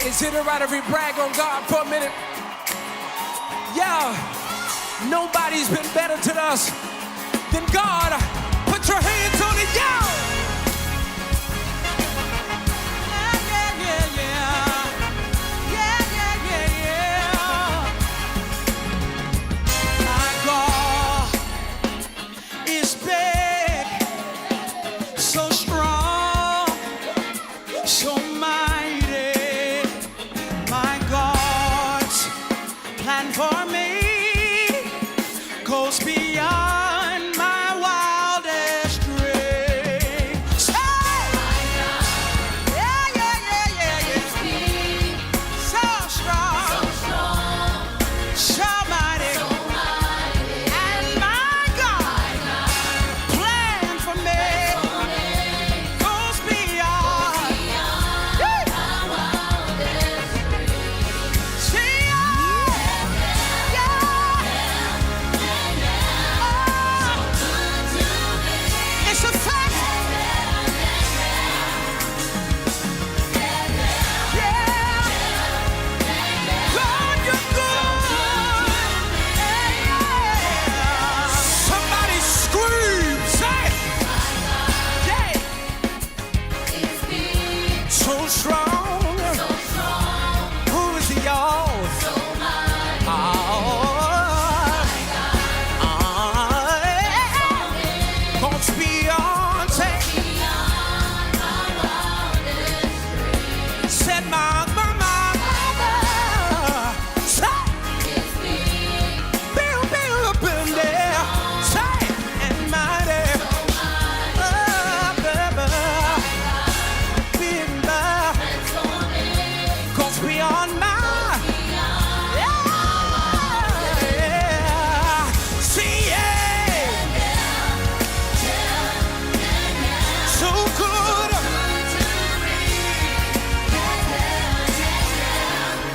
Is it alright if we brag on God for a minute? Yeah, nobody's been better to us than God. Put your hands on it, yeah! For me goes beyond my wildest dreams. Yeah, yeah, yeah, yeah, yeah. So strong, so mighty, and my God, plan for me goes beyond my wildest dreams. See ya. It's a fact. Yeah. God, you're good. Somebody scream, say it. Yeah. So strong. Who is he, y'all? God's beyond, say. Said my say. Build up in there, say. And mighty, God's beyond my, yeah. See, yeah. So good.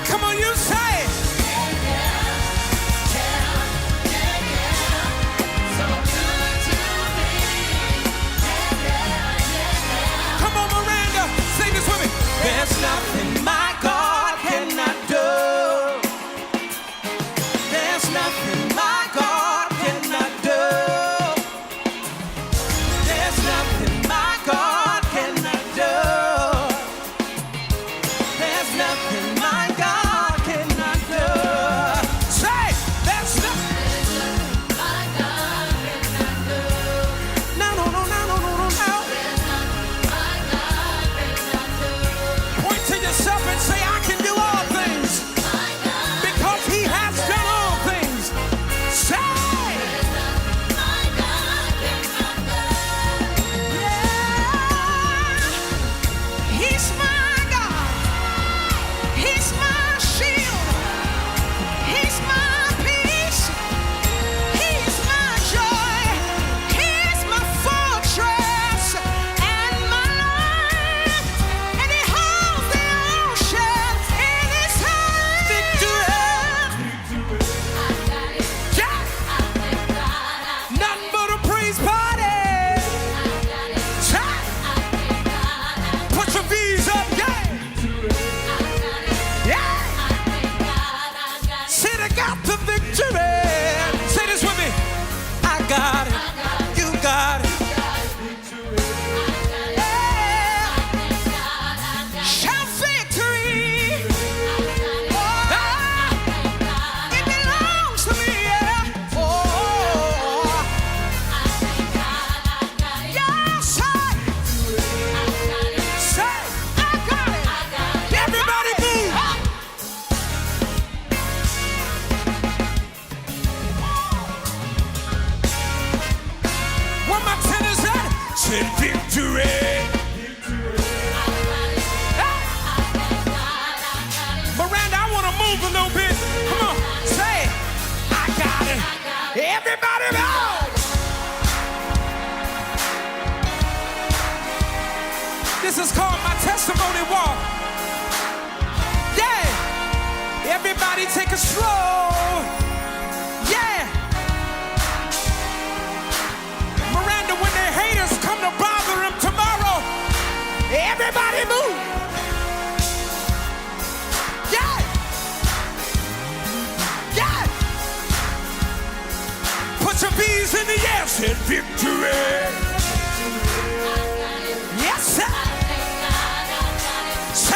Come on, you say it. Come on, Miranda, sing this with me. There's nothing my God cannot do. There's nothing my God cannot do. There's nothing my God cannot do. There's nothing my God cannot do. Say, there's nothing my God cannot do. No, no, no, no, no, no, no, no. There's nothing my God cannot do. Point to yourself and say, I can do all things. Because he has done all things. Say, he's my God. He's my shield. He's my peace. He's my joy. He's my fortress and my life. And he holds the ocean in his hand. Victory. Yeah. Nothing but a praise party. Put your V's up, yeah. Yeah. Said I got the victory. Say this with me. I got it. You got it. Yeah. Shout victory. Ah, it belongs to me, yeah. Oh, yes, say, I got it. Everybody move. Where my tenors at? Said victory. Hey. Miranda, I want to move a little bit. Come on, say it. I got it. Everybody move. This is called my testimony walk. Yeah. Everybody take a slow. Yeah. Miranda, when the haters come to bother him tomorrow, everybody move. Said victory. Yes, sir. Say.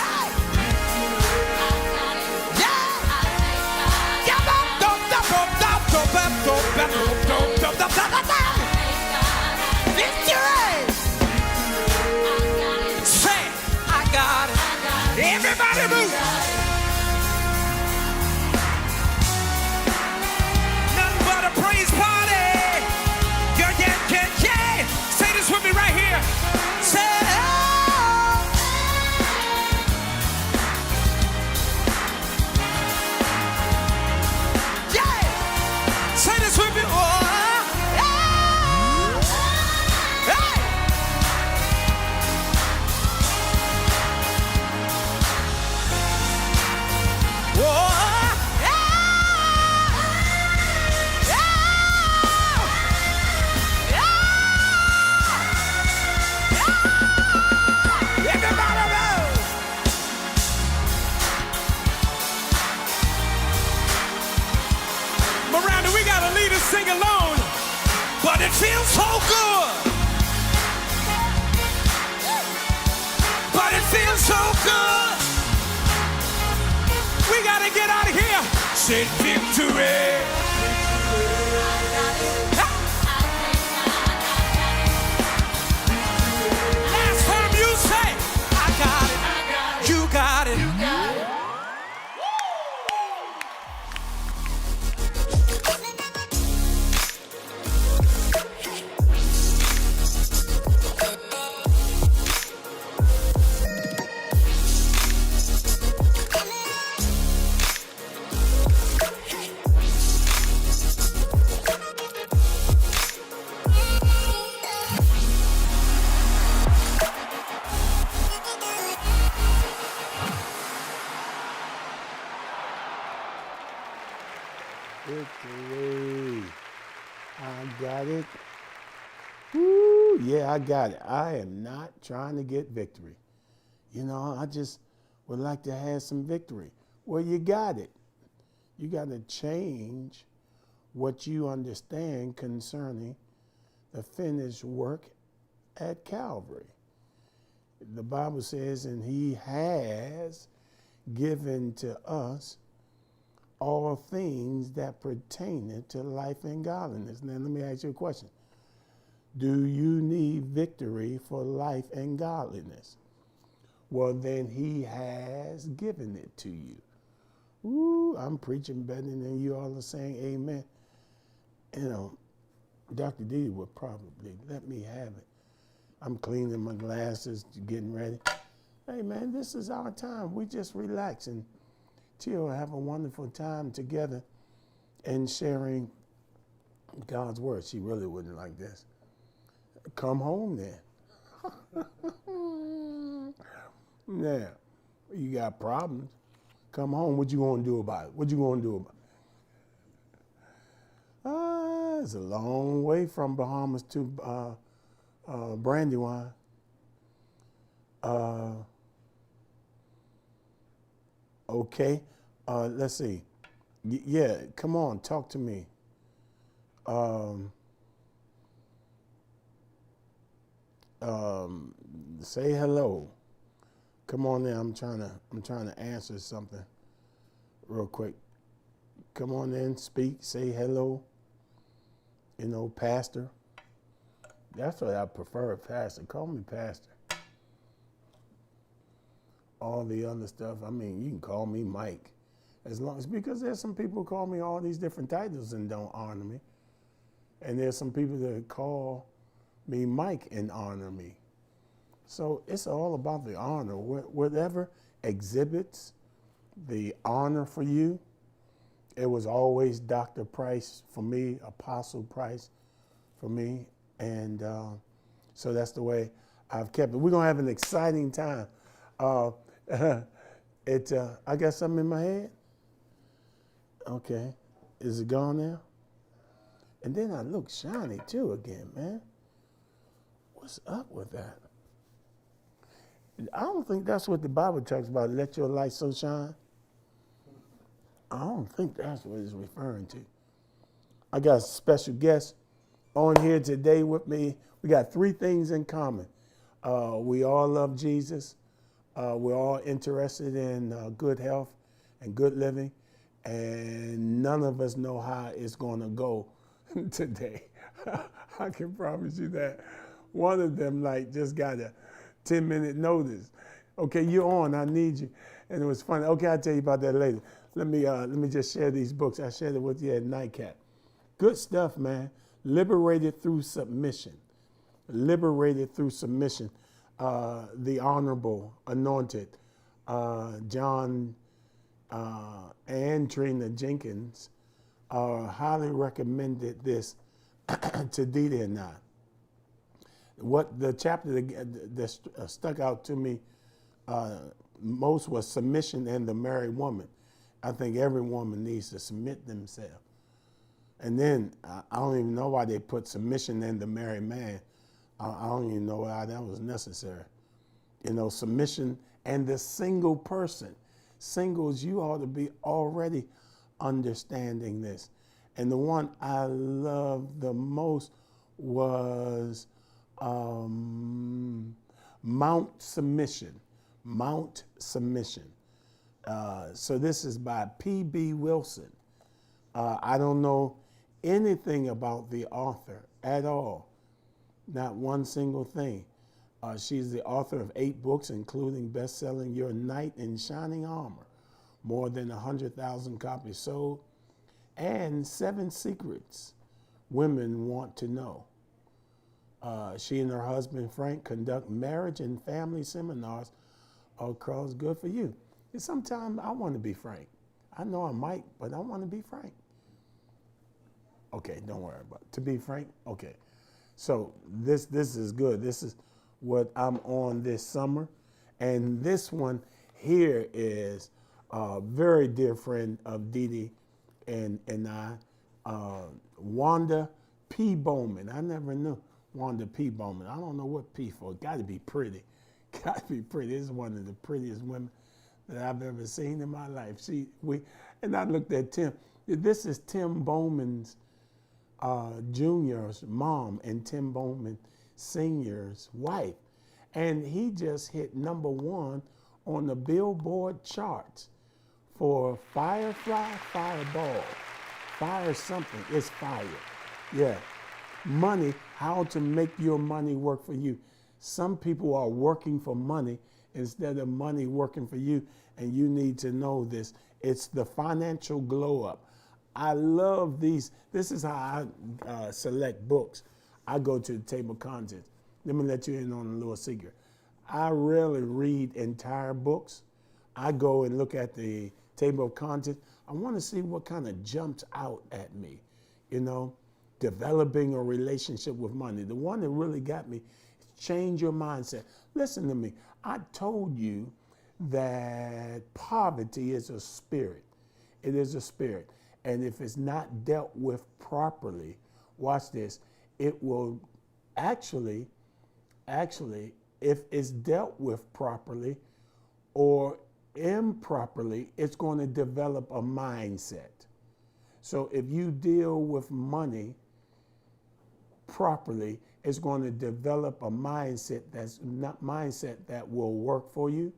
Yeah. Victory. Say, I got it. Everybody move. Nothing but a praise party. Yeah, yeah, yeah, yeah. Say this with me right here. Say, oh. Yeah. Say this with me. Oh. Yeah. Hey. Miranda, we got a leader sing alone, but it feels so good. But it feels so good. We gotta get out of here. Say victory. Last time you say, I got it. You got it. Victory. I got it. Woo, yeah, I got it. I am not trying to get victory. You know, I just would like to have some victory. Well, you got it. You got to change what you understand concerning the finished work at Calvary. The Bible says, and he has given to us all things that pertain to life and godliness. Now, let me ask you a question. Do you need victory for life and godliness? Well, then he has given it to you. Ooh, I'm preaching better than you all are saying amen. You know, Dr. D would probably let me have it. I'm cleaning my glasses, getting ready. Hey, man, this is our time. We just relax and chill, have a wonderful time together and sharing God's word. She really wouldn't like this. Come home then. Now, you got problems. Come home. What you gonna do about it? What you gonna do about it? It's a long way from Bahamas to Brandywine. Okay. Let's see. Yeah, come on, talk to me. Say hello. Come on in. I'm trying to answer something real quick. Come on in, speak, say hello. You know, pastor. That's what I prefer, pastor. Call me pastor. All the other stuff, I mean, you can call me Mike. As long as, because there's some people who call me all these different titles and don't honor me. And there's some people that call me Mike and honor me. So it's all about the honor. Whatever exhibits the honor for you, it was always Dr. Price for me, Apostle Price for me. And so that's the way I've kept it. We're going to have an exciting time. I got something in my head. Okay. Is it gone now? And then I look shiny too again, man. What's up with that? I don't think that's what the Bible talks about. Let your light so shine. I don't think that's what it's referring to. I got a special guest on here today with me, we got three things in common. We all love Jesus. We're all interested in good health and good living. And none of us know how it's going to go today. I can promise you that. One of them just got a 10-minute notice. Okay, you're on. I need you. And it was funny. Okay, I'll tell you about that later. Let me just share these books. I shared it with you at Nightcap. Good stuff, man. Liberated through submission. Liberated through submission. The Honorable Anointed John and Trina Jenkins highly recommended this to Dita and I. What the chapter that stuck out to me most was submission and the married woman. I think every woman needs to submit themselves. And then I don't even know why they put submission and the married man. I don't even know why that was necessary. You know, submission and the single person. Singles, you ought to be already understanding this. And the one I loved the most was Mount Submission. Mount Submission. So this is by P.B. Wilson. I don't know anything about the author at all. Not one single thing. She's the author of 8 books, including best-selling Your Knight in Shining Armor, more than 100,000 copies sold, and 7 Secrets Women Want to Know. She and her husband, Frank, conduct marriage and family seminars across. Good for you. And sometimes I want to be frank. I know I might, but I want to be frank. Okay, don't worry about it. To be frank, okay. So this is good. This is what I'm on this summer. And this one here is a very dear friend of Dee and I, Wanda P. Bowman. I never knew Wanda P. Bowman. I don't know what P for. Got to be pretty. Got to be pretty. This is one of the prettiest women that I've ever seen in my life. And I looked at Tim. This is Tim Bowman's Jr.'s mom and Tim Bowman Sr.'s wife. And he just hit #1 on the Billboard charts for Firefly, Fireball, Fire something, it's fire. Yeah. Money, how to make your money work for you. Some people are working for money instead of money working for you, and you need to know this. It's the financial glow up. I love these. This is how I select books. I go to the table of contents. Let me let you in on a little secret. I rarely read entire books. I go and look at the table of contents. I want to see what kind of jumps out at me, you know, developing a relationship with money. The one that really got me is change your mindset. Listen to me. I told you that poverty is a spirit. It is a spirit. And if it's not dealt with properly, watch this, it will actually, if it's dealt with properly or improperly, it's going to develop a mindset. So if you deal with money properly, it's going to develop a mindset that will work for you.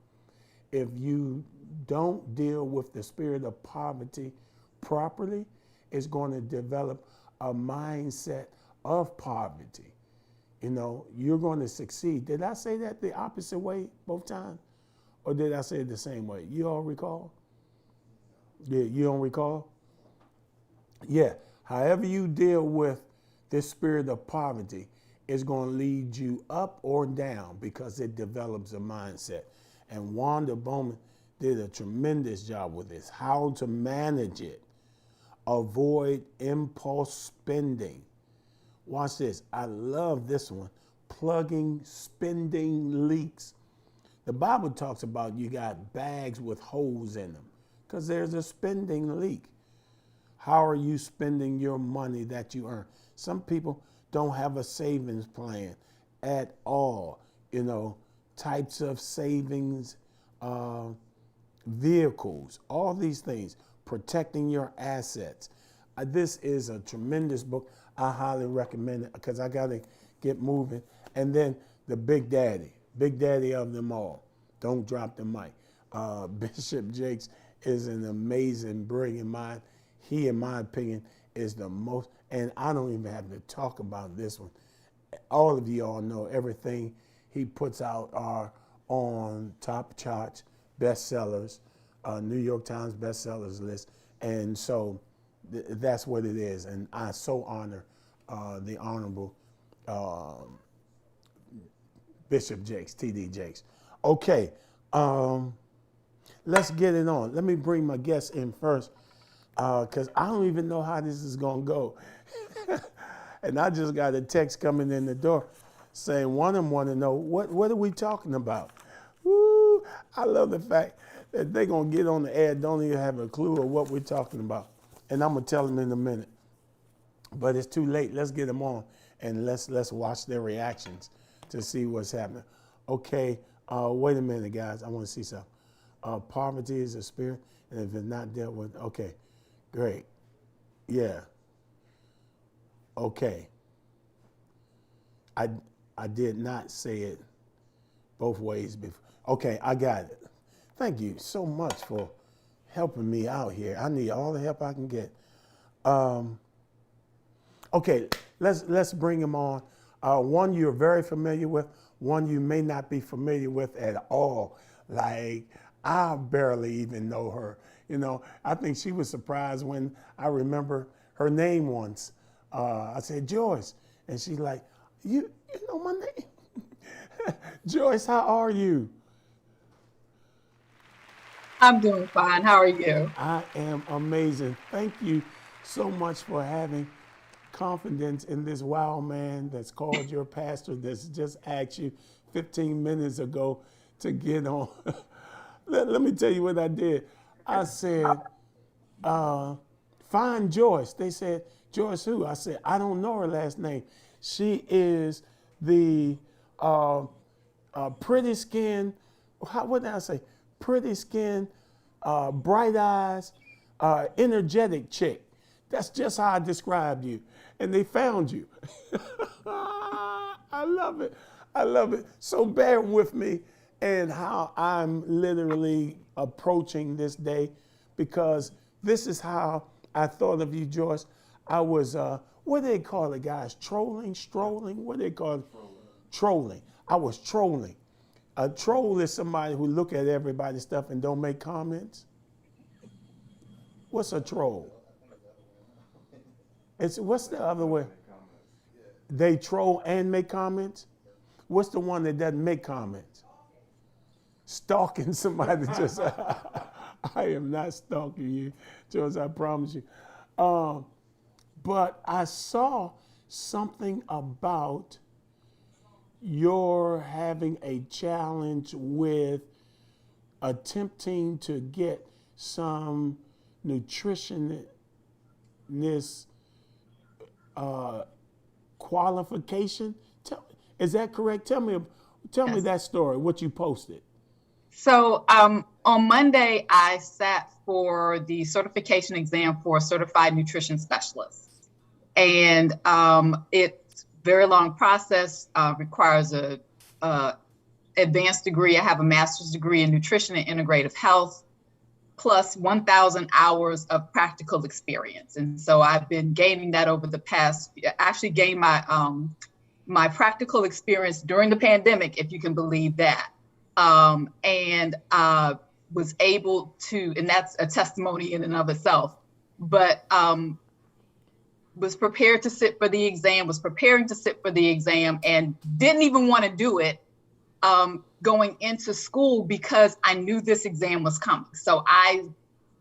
If you don't deal with the spirit of poverty properly, it's going to develop a mindset of poverty. You know, you're going to succeed. Did I say that the opposite way both times? Or did I say it the same way? You all recall? Yeah, you don't recall? Yeah, however you deal with this spirit of poverty is going to lead you up or down because it develops a mindset. And Wanda Bowman did a tremendous job with this, how to manage it. Avoid impulse spending. Watch this. I love this one. Plugging spending leaks. The Bible talks about you got bags with holes in them because there's a spending leak. How are you spending your money that you earn? Some people don't have a savings plan at all. You know, types of savings, vehicles, all these things, protecting your assets. This is a tremendous book. I highly recommend it because I got to get moving. And then the Big Daddy of them all. Don't drop the mic. Bishop Jakes is an amazing, brilliant mind. He, in my opinion, is the most, and I don't even have to talk about this one. All of you all know everything he puts out are on top charts, bestsellers, New York Times bestsellers list. And so that's what it is. And I so honor the Honorable Bishop Jakes, T.D. Jakes. Okay, let's get it on. Let me bring my guests in first because I don't even know how this is going to go. And I just got a text coming in the door saying one of them want to know, what are we talking about? Woo! I love the fact that they're going to get on the air, don't even have a clue of what we're talking about. And I'm going to tell them in a minute. But it's too late. Let's get them on and let's watch their reactions to see what's happening. Okay, wait a minute, guys. I want to see something. Poverty is a spirit, and if it's not dealt with, okay, great. Yeah. Okay. I did not say it both ways before. Okay, I got it. Thank you so much for helping me out here. I need all the help I can get. Okay, let's bring him on. One you're very familiar with, one you may not be familiar with at all. Like, I barely even know her. You know, I think she was surprised when I remember her name once. I said, Joyce. And she's like, you know my name? Joyce, how are you? I'm doing fine. How are you? I am amazing. Thank you so much for having confidence in this wild man that's called your pastor that's just asked you 15 minutes ago to get on. Let me tell you what I did. I said, find Joyce. They said, Joyce who? I said, I don't know her last name. She is the pretty skin, what did I say? Pretty skin, bright eyes, energetic chick. That's just how I described you. And they found you. I love it. I love it. So bear with me and how I'm literally approaching this day because this is how I thought of you, Joyce. I was, what do they call it, guys? Trolling, strolling? What do they call it? Trolling. I was trolling. A troll is somebody who look at everybody's stuff and don't make comments. What's a troll? What's the other way? They troll and make comments? What's the one that doesn't make comments? Stalking somebody. Just I am not stalking you, George, I promise you. But I saw something about your having a challenge with attempting to get some nutritionist qualification. Is that correct? Tell me that story, what you posted. So on Monday, I sat for the certification exam for a certified nutrition specialist. And it's a very long process, requires a advanced degree. I have a master's degree in nutrition and integrative health, plus 1,000 hours of practical experience. And so I've been gaining that over the past, actually gained my practical experience during the pandemic, if you can believe that. And was able to, and that's a testimony in and of itself, but was prepared to sit for the exam, was preparing to sit for the exam and didn't even want to do it going into school because I knew this exam was coming. So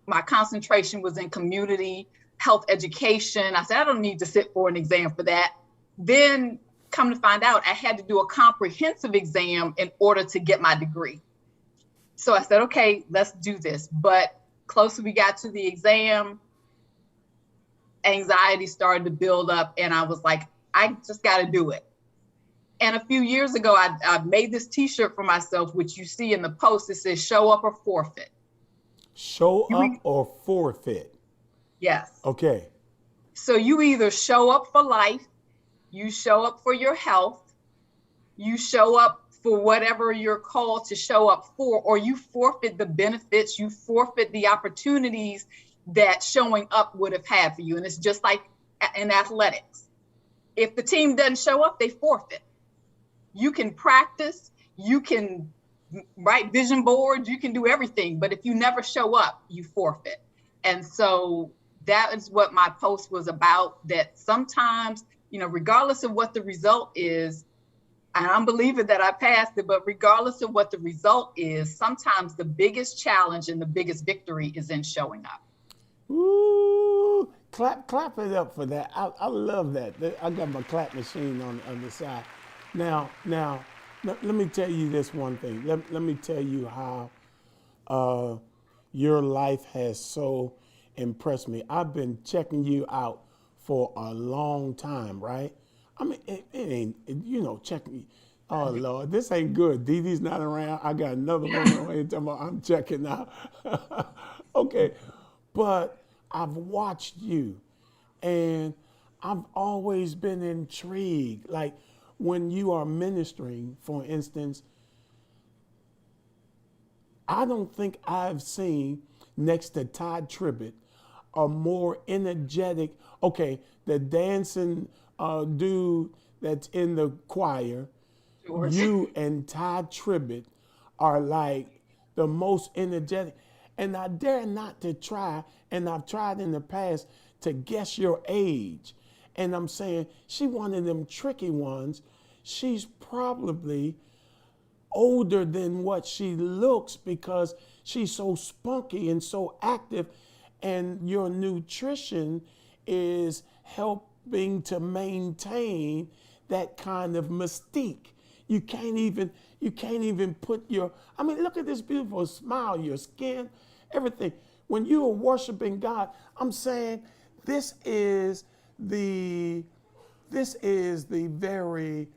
my concentration was in community health education. I said, I don't need to sit for an exam for that. Then come to find out, I had to do a comprehensive exam in order to get my degree. So I said, okay, let's do this. But closer we got to the exam, anxiety started to build up and I was like, I just got to do it. And a few years ago, I made this t-shirt for myself, which you see in the post. It says, show up or forfeit. Show up or forfeit? Yes. Okay. So you either show up for life, you show up for your health, you show up for whatever you're called to show up for, or you forfeit the benefits, you forfeit the opportunities that showing up would have had for you. And it's just like in athletics. If the team doesn't show up, they forfeit. You can practice, you can write vision boards, you can do everything, but if you never show up, you forfeit. And so that is what my post was about, that sometimes, regardless of what the result is, and I'm believing that I passed it, but regardless of what the result is, sometimes the biggest challenge and the biggest victory is in showing up. Ooh, clap it up for that. I love that. I got my clap machine on the side. Now, let me tell you this one thing. Let me tell you how your life has so impressed me. I've been checking you out for a long time, right? I mean, it ain't, checking me. Oh, Lord, this ain't good. Dee Dee's not around. I got another woman on here talking about I'm checking out. Okay, but I've watched you, and I've always been intrigued. Like when you are ministering, for instance, I don't think I've seen, next to Todd Tribbett, a more energetic, okay, the dancing dude that's in the choir, George. you and Todd Tribbett are like the most energetic. And I dare not to try, and I've tried in the past, to guess your age. And I'm saying, she one of them tricky ones. She's probably older than what she looks because she's so spunky and so active, and your nutrition is helping to maintain that kind of mystique. You can't even put look at this beautiful smile, your skin, everything. When you are worshiping God, I'm saying this is the very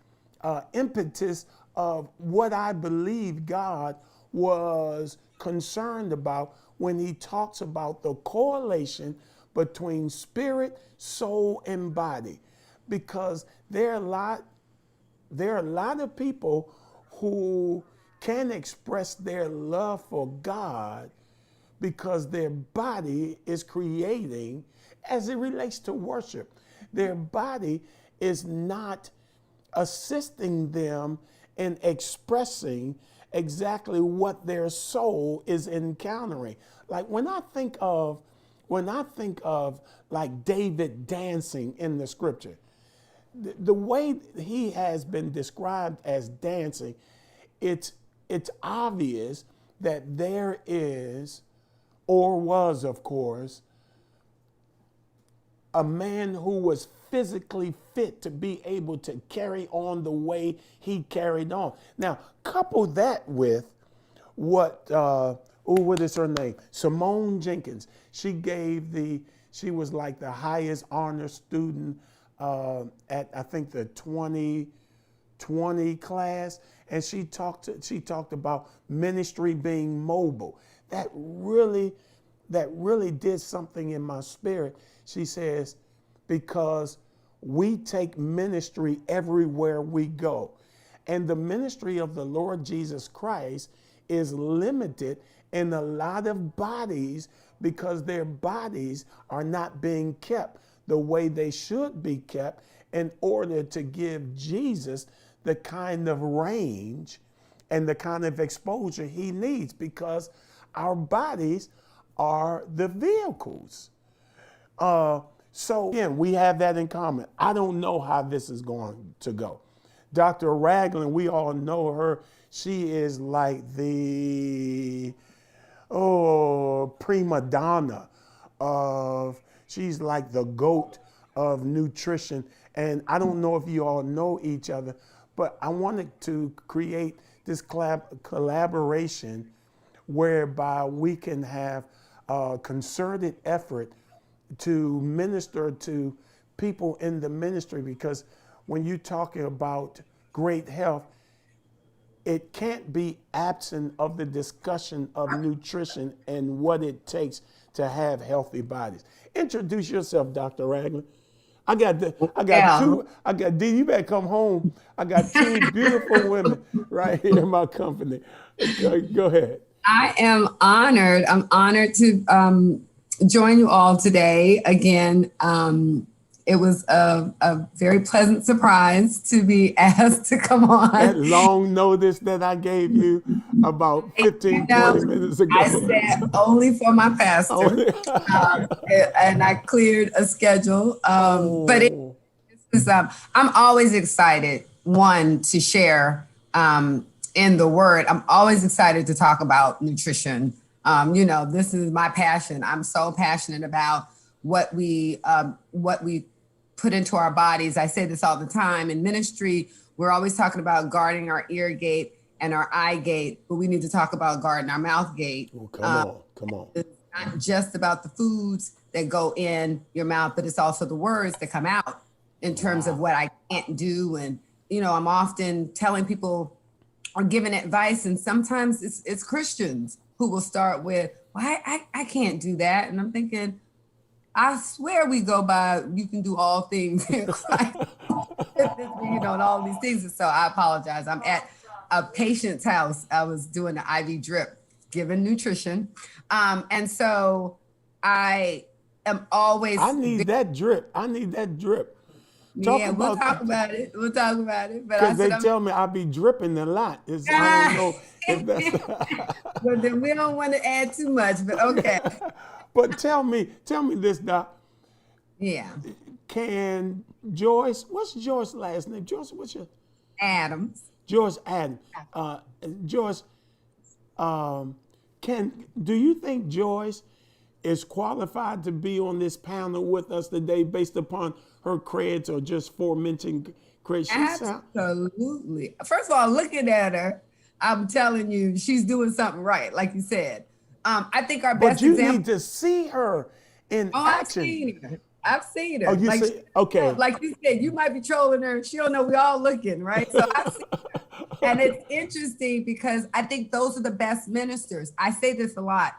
impetus of what I believe God was concerned about when he talks about the correlation between spirit, soul, and body. Because there are a lot of people who can express their love for God because their body is creating, as it relates to worship, their body is not assisting them in expressing exactly what their soul is encountering. Like when I think of like David dancing in the scripture, the way he has been described as dancing, it's obvious that there is, or was, of course, a man who was physically fit to be able to carry on the way he carried on. Now, couple that with what is her name? Simone Jenkins. She was like the highest honor student at, I think, the 2020 class. And she talked about ministry being mobile. That really did something in my spirit. She says, because we take ministry everywhere we go. And the ministry of the Lord Jesus Christ is limited in a lot of bodies because their bodies are not being kept the way they should be kept in order to give Jesus the kind of range and the kind of exposure he needs, because our bodies are the vehicles. So again, we have that in common. I don't know how this is going to go. Dr. Ragland, we all know her. She is like the prima donna she's like the GOAT of nutrition. And I don't know if you all know each other, but I wanted to create this collaboration whereby we can have a concerted effort to minister to people in the ministry, because when you're talking about great health, it can't be absent of the discussion of nutrition and what it takes to have healthy bodies. Introduce yourself, Dr. Ragland. I got two. D. You better come home. I got two beautiful women right here in my company. Go ahead. I am honored. I'm honored to join you all today again. It was a very pleasant surprise to be asked to come on. That long notice that I gave you about 15, 20 minutes ago. I said only for my pastor. And I cleared a schedule. But I'm always excited, one, to share in the word. I'm always excited to talk about nutrition. This is my passion. I'm so passionate about what we put into our bodies. I say this all the time. In ministry, we're always talking about guarding our ear gate and our eye gate, but we need to talk about guarding our mouth gate. Oh, come on. It's not just about the foods that go in your mouth, but it's also the words that come out in terms of what I can't do. And, I'm often telling people or giving advice, and sometimes it's Christians who will start with, well, I can't do that. And I'm thinking, I swear we go by, you can do all things in Christ, and all these things. And so I apologize. I'm at a patient's house. I was doing the IV drip, giving nutrition. And so I am always. I need that drip. We'll talk about it. But because they tell me I be dripping a lot. I don't know if that's. Well, then we don't want to add too much, but okay. But tell me this, Doc. Yeah. Can Joyce? What's Joyce's last name? Joyce, what's your? Adams. Joyce Adams. Joyce, do you think Joyce is qualified to be on this panel with us today based upon her creds or just aforementioned creds? Absolutely. First of all, looking at her, I'm telling you, she's doing something right, like you said. I think our best example. But you need to see her in action. I've seen her. Oh, you see? Okay. Like you said, you might be trolling her. She don't know we all looking, right? So I've seen her. And it's interesting because I think those are the best ministers. I say this a lot.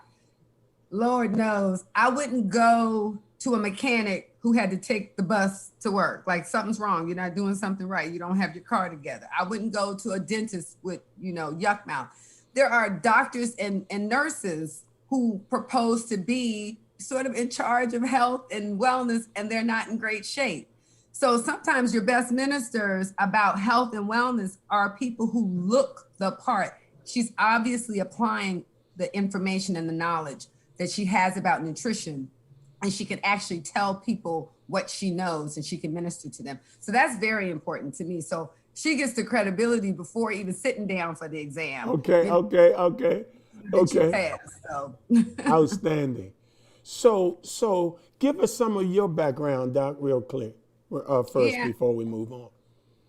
Lord knows, I wouldn't go to a mechanic who had to take the bus to work. Like something's wrong. You're not doing something right. You don't have your car together. I wouldn't go to a dentist with, yuck mouth. There are doctors and nurses who propose to be sort of in charge of health and wellness, and they're not in great shape. So sometimes your best ministers about health and wellness are people who look the part. She's obviously applying the information and the knowledge that she has about nutrition, and she can actually tell people what she knows and she can minister to them. So that's very important to me. So she gets the credibility before even sitting down for the exam. Okay. Pass, so. Outstanding. So give us some of your background, Doc, real quick, first before we move on.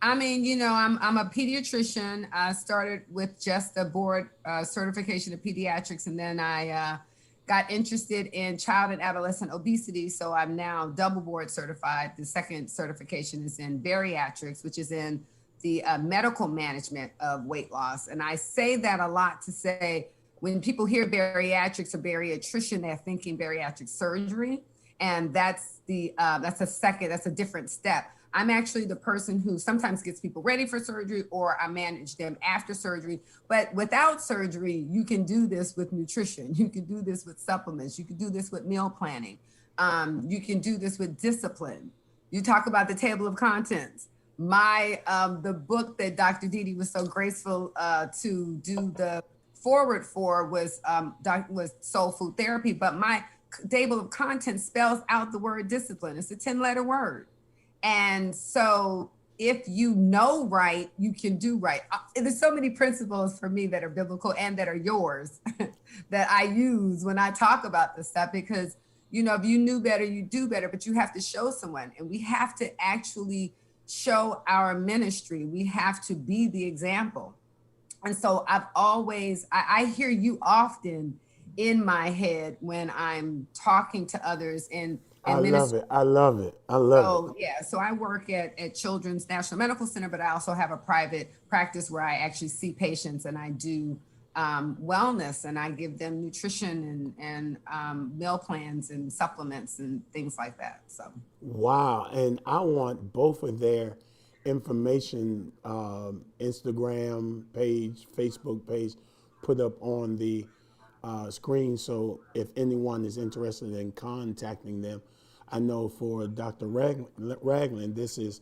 I mean, I'm a pediatrician. I started with just a board certification of pediatrics, and then I got interested in child and adolescent obesity. So I'm now double board certified. The second certification is in bariatrics, which is in the medical management of weight loss. And I say that a lot to say, when people hear bariatrics or bariatrician, they're thinking bariatric surgery. And that's a different step. I'm actually the person who sometimes gets people ready for surgery, or I manage them after surgery. But without surgery, you can do this with nutrition. You can do this with supplements. You can do this with meal planning. You can do this with discipline. You talk about the table of contents. The book that Dr. Didi was so graceful to do the forward for was Soul Food Therapy. But my table of contents spells out the word discipline. It's a 10-letter word. And so if you know right, you can do right. There's so many principles for me that are biblical and that are yours that I use when I talk about this stuff, because, if you knew better, you do better, but you have to show someone, and we have to actually show our ministry. We have to be the example. And so I hear you often in my head when I'm talking to others, and I love it. I love it. I love it. So yeah, so I work at Children's National Medical Center, but I also have a private practice where I actually see patients and I do wellness, and I give them nutrition and meal plans and supplements and things like that. So Wow. And I want both of their information, Instagram page, Facebook page, put up on the screen. So if anyone is interested in contacting them, I know for Dr. Ragland, this is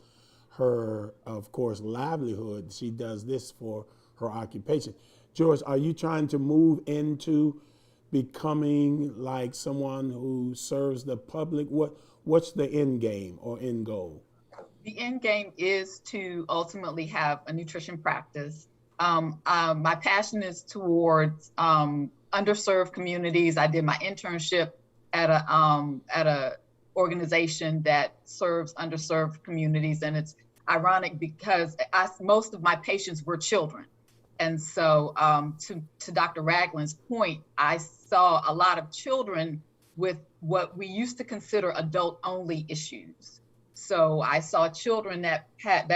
her, of course, livelihood. She does this for her occupation. George, are you trying to move into becoming like someone who serves the public? What's the end game or end goal? The end game is to ultimately have a nutrition practice. My passion is towards underserved communities. I did my internship at a organization that serves underserved communities, and it's ironic because most of my patients were children. And so to Dr. Ragland's point, I saw a lot of children with what we used to consider adult-only issues. So I saw children that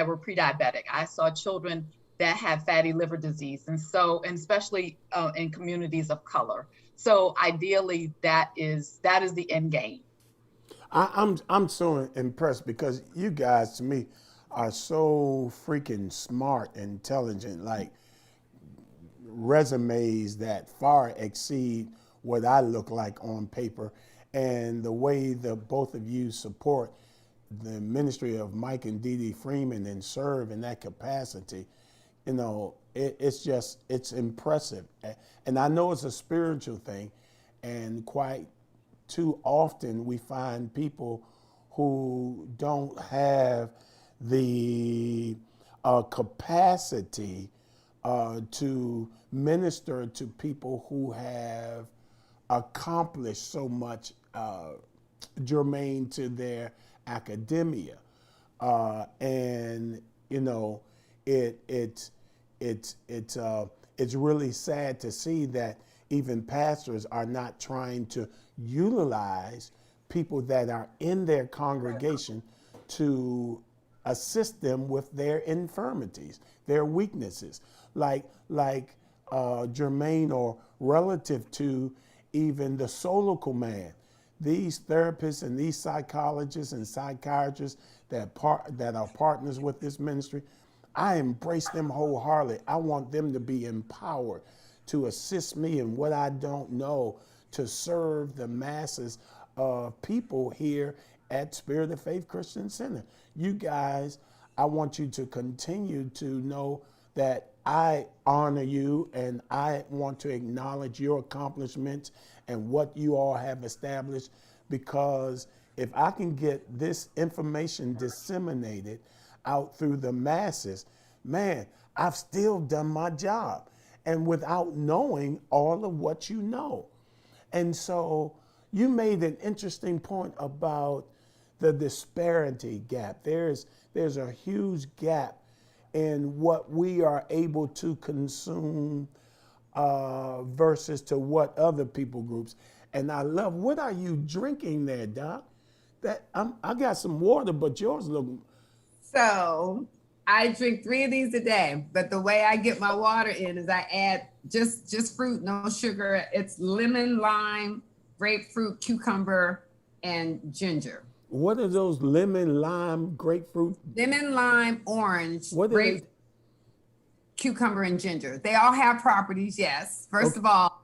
were pre-diabetic. I saw children that had fatty liver disease, and especially in communities of color. So ideally, that is the end game. I'm so impressed because you guys to me are so freaking smart, intelligent, like resumes that far exceed what I look like on paper, and the way that both of you support the ministry of Mike and Dee Dee Freeman and serve in that capacity, it's impressive. And I know it's a spiritual thing, and quite too often we find people who don't have the capacity to minister to people who have accomplished so much germane to their academia, and it's really sad to see that even pastors are not trying to utilize people that are in their congregation to assist them with their infirmities, their weaknesses, like germane or relative to even the solical man. These therapists and these psychologists and psychiatrists that are partners with this ministry, I embrace them wholeheartedly. I want them to be empowered to assist me in what I don't know, to serve the masses of people here at Spirit of Faith Christian Center. You guys, I want you to continue to know that I honor you, and I want to acknowledge your accomplishments and what you all have established, because if I can get this information disseminated out through the masses, man, I've still done my job, and without knowing all of what you know. And so you made an interesting point about the disparity gap. There's a huge gap in what we are able to consume versus to what other people groups. And I love, what are you drinking there, Doc? I got some water, but yours look. So I drink 3 of these a day, but the way I get my water in is I add just fruit, no sugar. It's lemon, lime, grapefruit, cucumber, and ginger. What are those? Lemon, lime, grapefruit? Lemon, lime, orange, What grape, cucumber, and ginger. They all have properties, yes. First of all,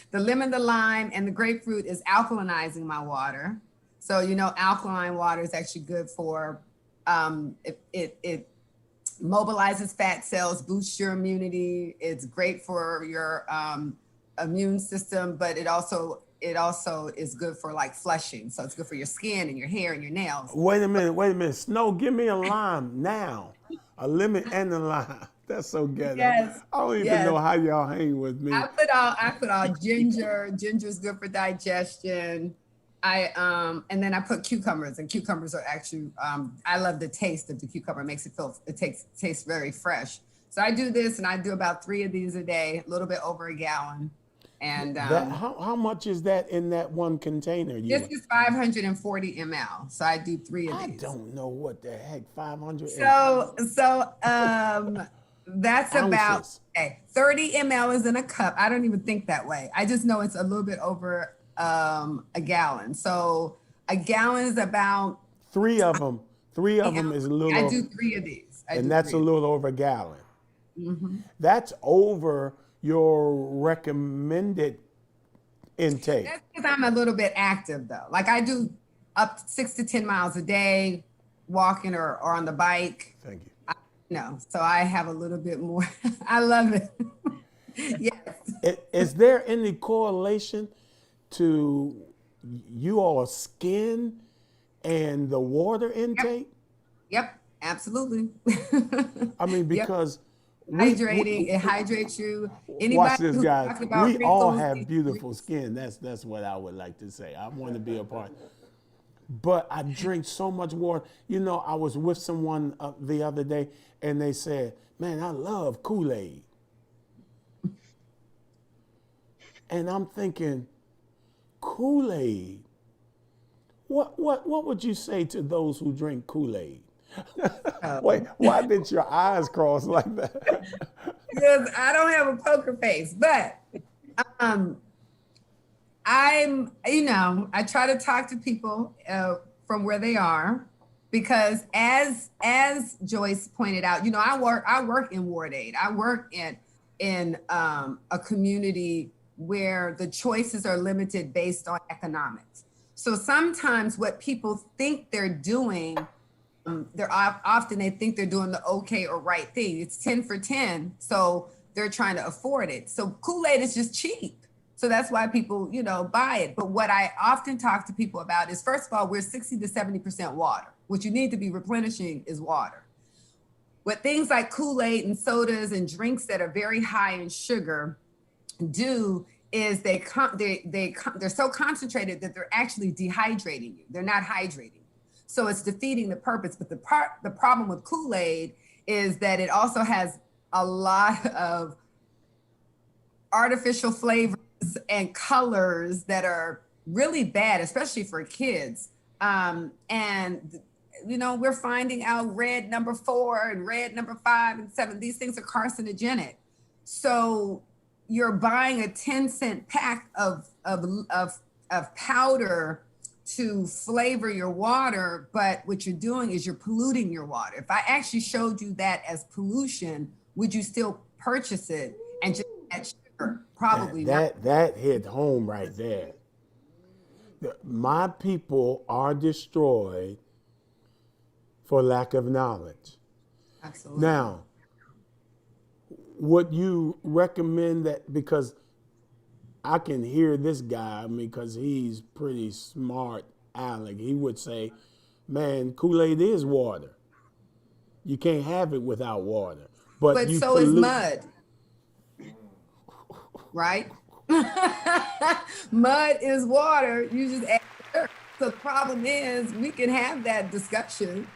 the lemon, the lime, and the grapefruit is alkalinizing my water. So, alkaline water is actually good for, it mobilizes fat cells, boosts your immunity. It's great for your immune system, but it also is good for like flushing. So it's good for your skin and your hair and your nails. Wait a minute. Snow, give me a lime now. A lemon and a lime. That's so good. Yes. I don't even know how y'all hang with me. I put all ginger. Ginger is good for digestion. And then I put cucumbers, and cucumbers are actually, I love the taste of the cucumber. It makes it tastes very fresh. So I do this, and I do about 3 of these a day, a little bit over a gallon. And That how much is that in that one container? this is 540 ml. So I do 3 of I these. don't know what the heck 500 That's about ounces. 30 ml is in a cup. I don't even think that way. I just know it's a little bit over a gallon. So a gallon is about 3 of them. 3 of them is a little. I do 3 of these. And that's a little over a gallon. That's over your recommended intake. That's because I'm a little bit active though. Like I do up 6 to 10 miles a day, walking or on the bike. Thank you. So I have a little bit more. I love it. Yes. Is there any correlation to you all's skin and the water intake? Yep, absolutely. I mean, because it hydrates you. Anybody watch this, who's guys. talking about We all wrinkles, have beautiful skin. That's what I would like to say. I want to be a part. But I drink so much water. You know, I was with someone the other day, and they said, "Man, I love Kool-Aid." And I'm thinking, Kool-Aid. What would you say to those who drink Kool-Aid? Wait, why did your eyes cross like that? Because I don't have a poker face, but I try to talk to people from where they are, because as Joyce pointed out, I work in Ward 8. I work in a community where the choices are limited based on economics. So sometimes what people think they're doing, they think they're doing the okay or right thing. It's 10 for 10, so they're trying to afford it. So Kool-Aid is just cheap. So that's why people, buy it. But what I often talk to people about is, first of all, we're 60 to 70% water. What you need to be replenishing is water. What things like Kool-Aid and sodas and drinks that are very high in sugar do is they're so concentrated that they're actually dehydrating you. They're not hydrating. So it's defeating the purpose. But the problem with Kool-Aid is that it also has a lot of artificial flavors and colors that are really bad, especially for kids. We're finding out red number 4 and red number 5 and 7, these things are carcinogenic. So you're buying a 10-cent pack of powder to flavor your water, but what you're doing is you're polluting your water. If I actually showed you that as pollution, would you still purchase it and just add sugar? Probably not. That hit home right there. My people are destroyed for lack of knowledge. Absolutely. Now, would you recommend that, because I can hear this guy, because he's pretty smart, Alec, he would say, man, Kool-Aid is water. You can't have it without water. But so is mud. Right? Mud is water. You just add sugar. So the problem is we can have that discussion,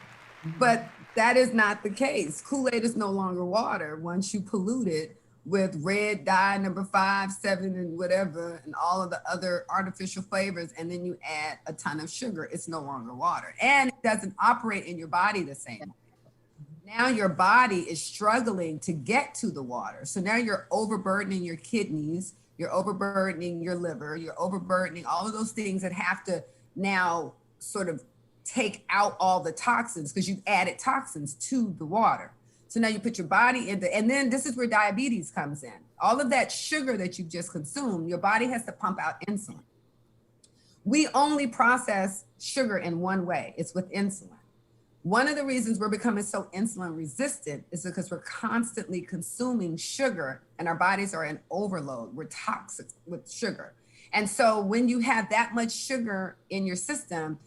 but that is not the case. Kool-Aid is no longer water once you pollute it with red dye number 5, 7, and whatever, and all of the other artificial flavors, and then you add a ton of sugar. It's no longer water. And it doesn't operate in your body the same way. Now your body is struggling to get to the water. So now you're overburdening your kidneys, you're overburdening your liver, you're overburdening all of those things that have to now sort of take out all the toxins, because you've added toxins to the water. So now you put your body into, and then this is where diabetes comes in. All of that sugar that you've just consumed, your body has to pump out insulin. We only process sugar in one way, it's with insulin. One of the reasons we're becoming so insulin resistant is because we're constantly consuming sugar and our bodies are in overload. We're toxic with sugar. And so when you have that much sugar in your system,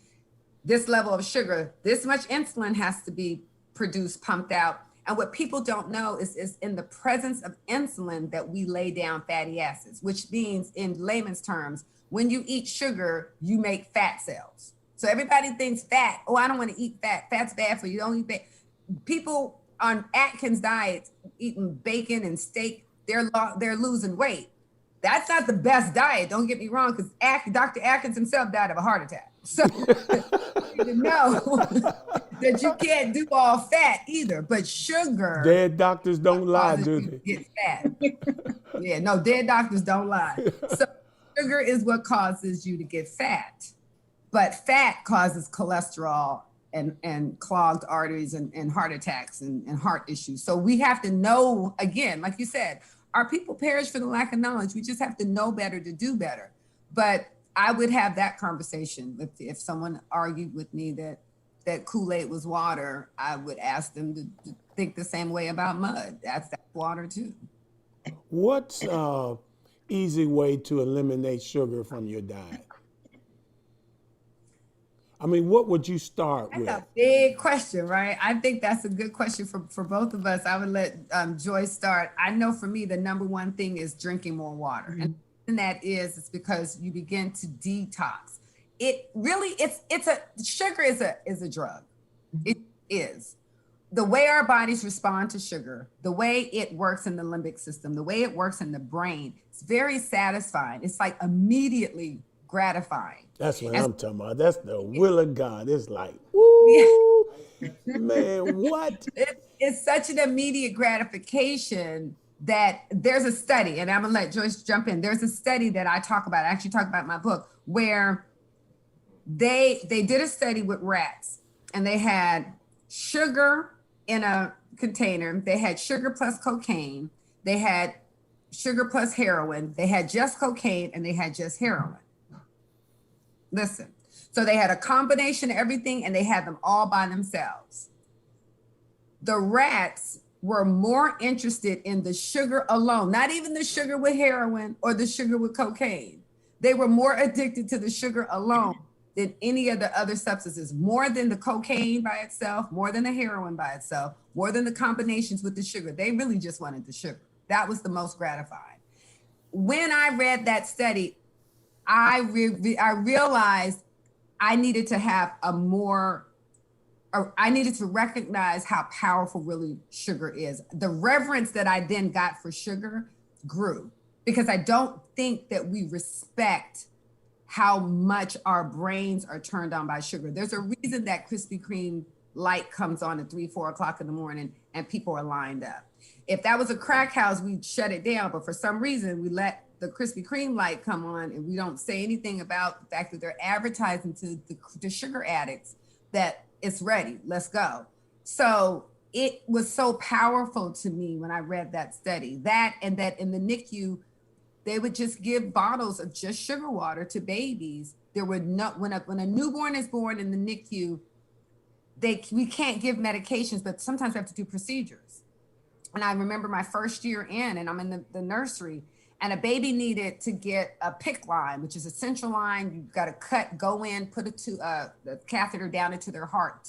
this level of sugar, this much insulin has to be produced, pumped out. And what people don't know is in the presence of insulin that we lay down fatty acids, which means in layman's terms, when you eat sugar, you make fat cells. So everybody thinks fat, I don't want to eat fat. Fat's bad for you, don't eat fat. People on Atkins diets eating bacon and steak, they're losing weight. That's not the best diet. Don't get me wrong, because Dr. Atkins himself died of a heart attack. So you need to know that you can't do all fat either. But sugar. Dead doctors don't lie, causes do you to they? get fat. Yeah, no, dead doctors don't lie. So sugar is what causes you to get fat. But fat causes cholesterol and clogged arteries and heart attacks and heart issues. So we have to know, again, like you said, our people perish for the lack of knowledge. We just have to know better to do better. But I would have that conversation if someone argued with me that Kool-Aid was water. I would ask them to think the same way about mud. That's water too. What's easy way to eliminate sugar from your diet? I mean, what would you start with? That's a big question, right? I think that's a good question for both of us. I would let Joyce start. I know for me, the number one thing is drinking more water. Mm-hmm. And that is because you begin to detox. It really, sugar is a drug. It is. The way our bodies respond to sugar, the way it works in the limbic system, the way it works in the brain, it's very satisfying. It's like immediately gratifying. That's what I'm talking about. That's the will of God. It's like, woo, man, what? It's such an immediate gratification that there's a study, and I'm gonna let Joyce jump in. There's a study that I actually talk about in my book, where they did a study with rats, and they had sugar in a container. They had sugar plus cocaine. They had sugar plus heroin. They had just cocaine, and they had just heroin. Listen, so they had a combination of everything, and they had them all by themselves. The rats were more interested in the sugar alone, not even the sugar with heroin or the sugar with cocaine. They were more addicted to the sugar alone than any of the other substances, more than the cocaine by itself, more than the heroin by itself, more than the combinations with the sugar. They really just wanted the sugar. That was the most gratifying. When I read that study, I realized I needed to have I needed to recognize how powerful really sugar is. The reverence that I then got for sugar grew, because I don't think that we respect how much our brains are turned on by sugar. There's a reason that Krispy Kreme light comes on at 3-4 o'clock in the morning and people are lined up. If that was a crack house, we'd shut it down. But for some reason, we let the Krispy Kreme light come on, and we don't say anything about the fact that they're advertising to the sugar addicts that it's ready, let's go. So it was so powerful to me when I read that study, that in the NICU, they would just give bottles of just sugar water to babies. There were no, when a newborn is born in the NICU, we can't give medications, but sometimes we have to do procedures. And I remember my first year in, and I'm in the nursery, and a baby needed to get a PICC line, which is a central line. You've got to go in, put the catheter down into their heart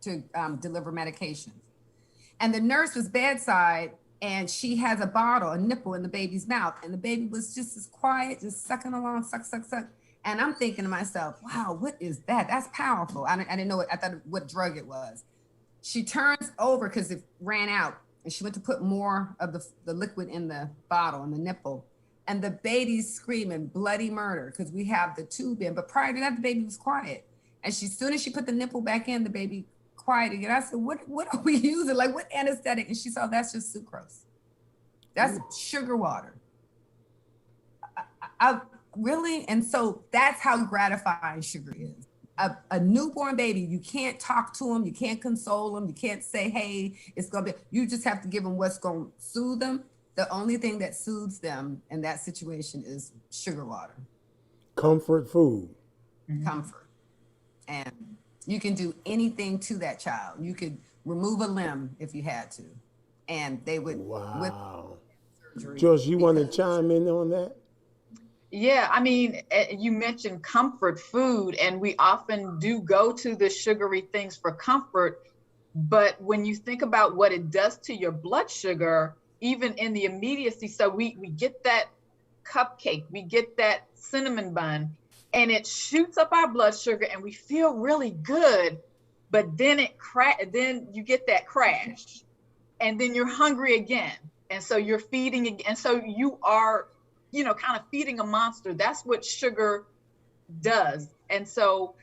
to deliver medications. And the nurse was bedside, and she has a bottle, a nipple in the baby's mouth. And the baby was just as quiet, just sucking along, suck. And I'm thinking to myself, wow, what is that? That's powerful. I didn't know it. I thought what drug it was. She turns over because it ran out, and she went to put more of the liquid in the bottle, in the nipple. And the baby's screaming bloody murder because we have the tube in. But prior to that, the baby was quiet. And as soon as she put the nipple back in, the baby quiet again. I said, what are we using? Like, what anesthetic? And she said, that's just sucrose. That's sugar water. I really? And so that's how gratifying sugar is. A newborn baby, you can't talk to them. You can't console them. You can't say, hey, it's going to be, you just have to give them what's going to soothe them. The only thing that soothes them in that situation is sugar water. Comfort food. Comfort. And you can do anything to that child. You could remove a limb if you had to. And they would. Wow. Joyce, you want to chime in on that? Yeah, I mean, you mentioned comfort food, and we often do go to the sugary things for comfort. But when you think about what it does to your blood sugar, even in the immediacy, so we get that cupcake, we get that cinnamon bun, and it shoots up our blood sugar, and we feel really good. But then then you get that crash, and then you're hungry again, and so you're feeding again. And so you are kind of feeding a monster. That's what sugar does. And so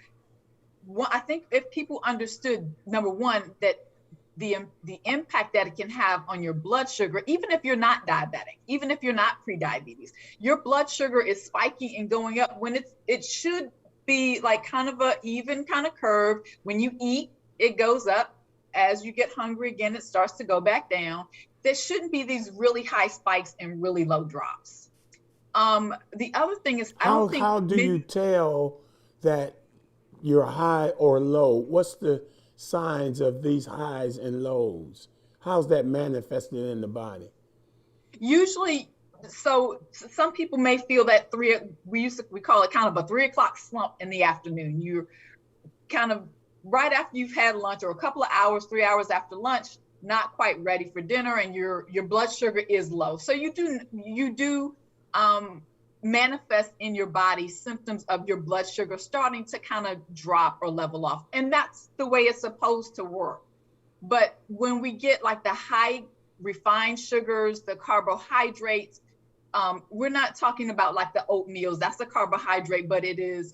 I think if people understood, number one, that the impact that it can have on your blood sugar, even if you're not diabetic, even if you're not pre-diabetes, your blood sugar is spiking and going up when it should be like kind of a even kind of curve. When you eat, it goes up. As you get hungry again, it starts to go back down. There shouldn't be these really high spikes and really low drops. The other thing is, how do you tell that you're high or low? What's the signs of these highs and lows? How's that manifested in the body? Usually, so some people may feel that we call it kind of a 3 o'clock slump in the afternoon. You're kind of right after you've had lunch, or a couple of hours, 3 hours after lunch, not quite ready for dinner, and your blood sugar is low. So you do manifest in your body symptoms of your blood sugar starting to kind of drop or level off. And that's the way it's supposed to work. But when we get like the high refined sugars, the carbohydrates, we're not talking about like the oatmeals. That's a carbohydrate, but it is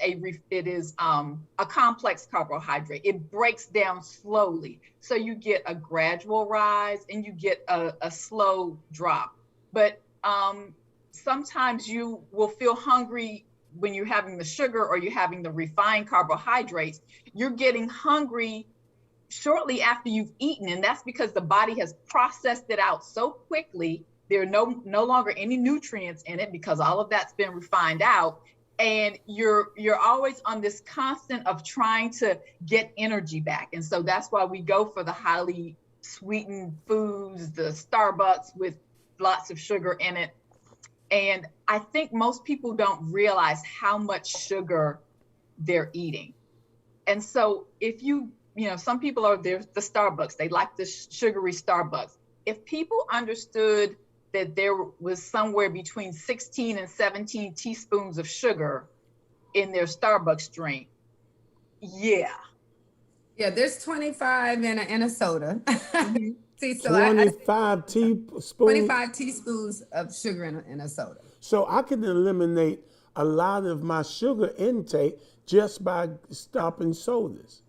a complex carbohydrate. It breaks down slowly. So you get a gradual rise and you get a slow drop. But sometimes you will feel hungry when you're having the sugar or you're having the refined carbohydrates. You're getting hungry shortly after you've eaten, and that's because the body has processed it out so quickly. There are no longer any nutrients in it because all of that's been refined out, and you're always on this constant of trying to get energy back. And so that's why we go for the highly sweetened foods, the Starbucks with lots of sugar in it. And I think most people don't realize how much sugar they're eating. And so if some people there's the Starbucks, they like the sugary Starbucks. If people understood that there was somewhere between 16 and 17 teaspoons of sugar in their Starbucks drink, yeah, there's 25 in a soda. Mm-hmm. See, so 25 teaspoons. 25 teaspoons of sugar in a soda. So I can eliminate a lot of my sugar intake just by stopping sodas.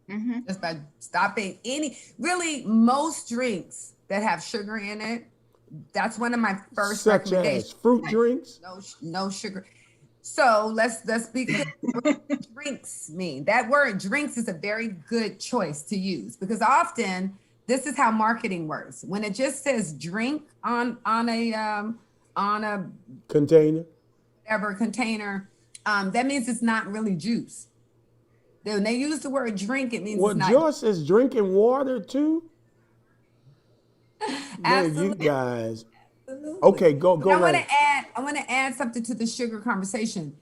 Mm-hmm. Just by stopping really most drinks that have sugar in it. That's one of my first recommendations. Such as fruit drinks? No sugar. So let's be clear what drinks mean. That word drinks is a very good choice to use, because often this is how marketing works. When it just says drink on a container, that means it's not really juice. When they use the word drink, it means it's not. Joyce is drinking water too? Man, you guys. Absolutely. Okay, go right. I want to add something to the sugar conversation.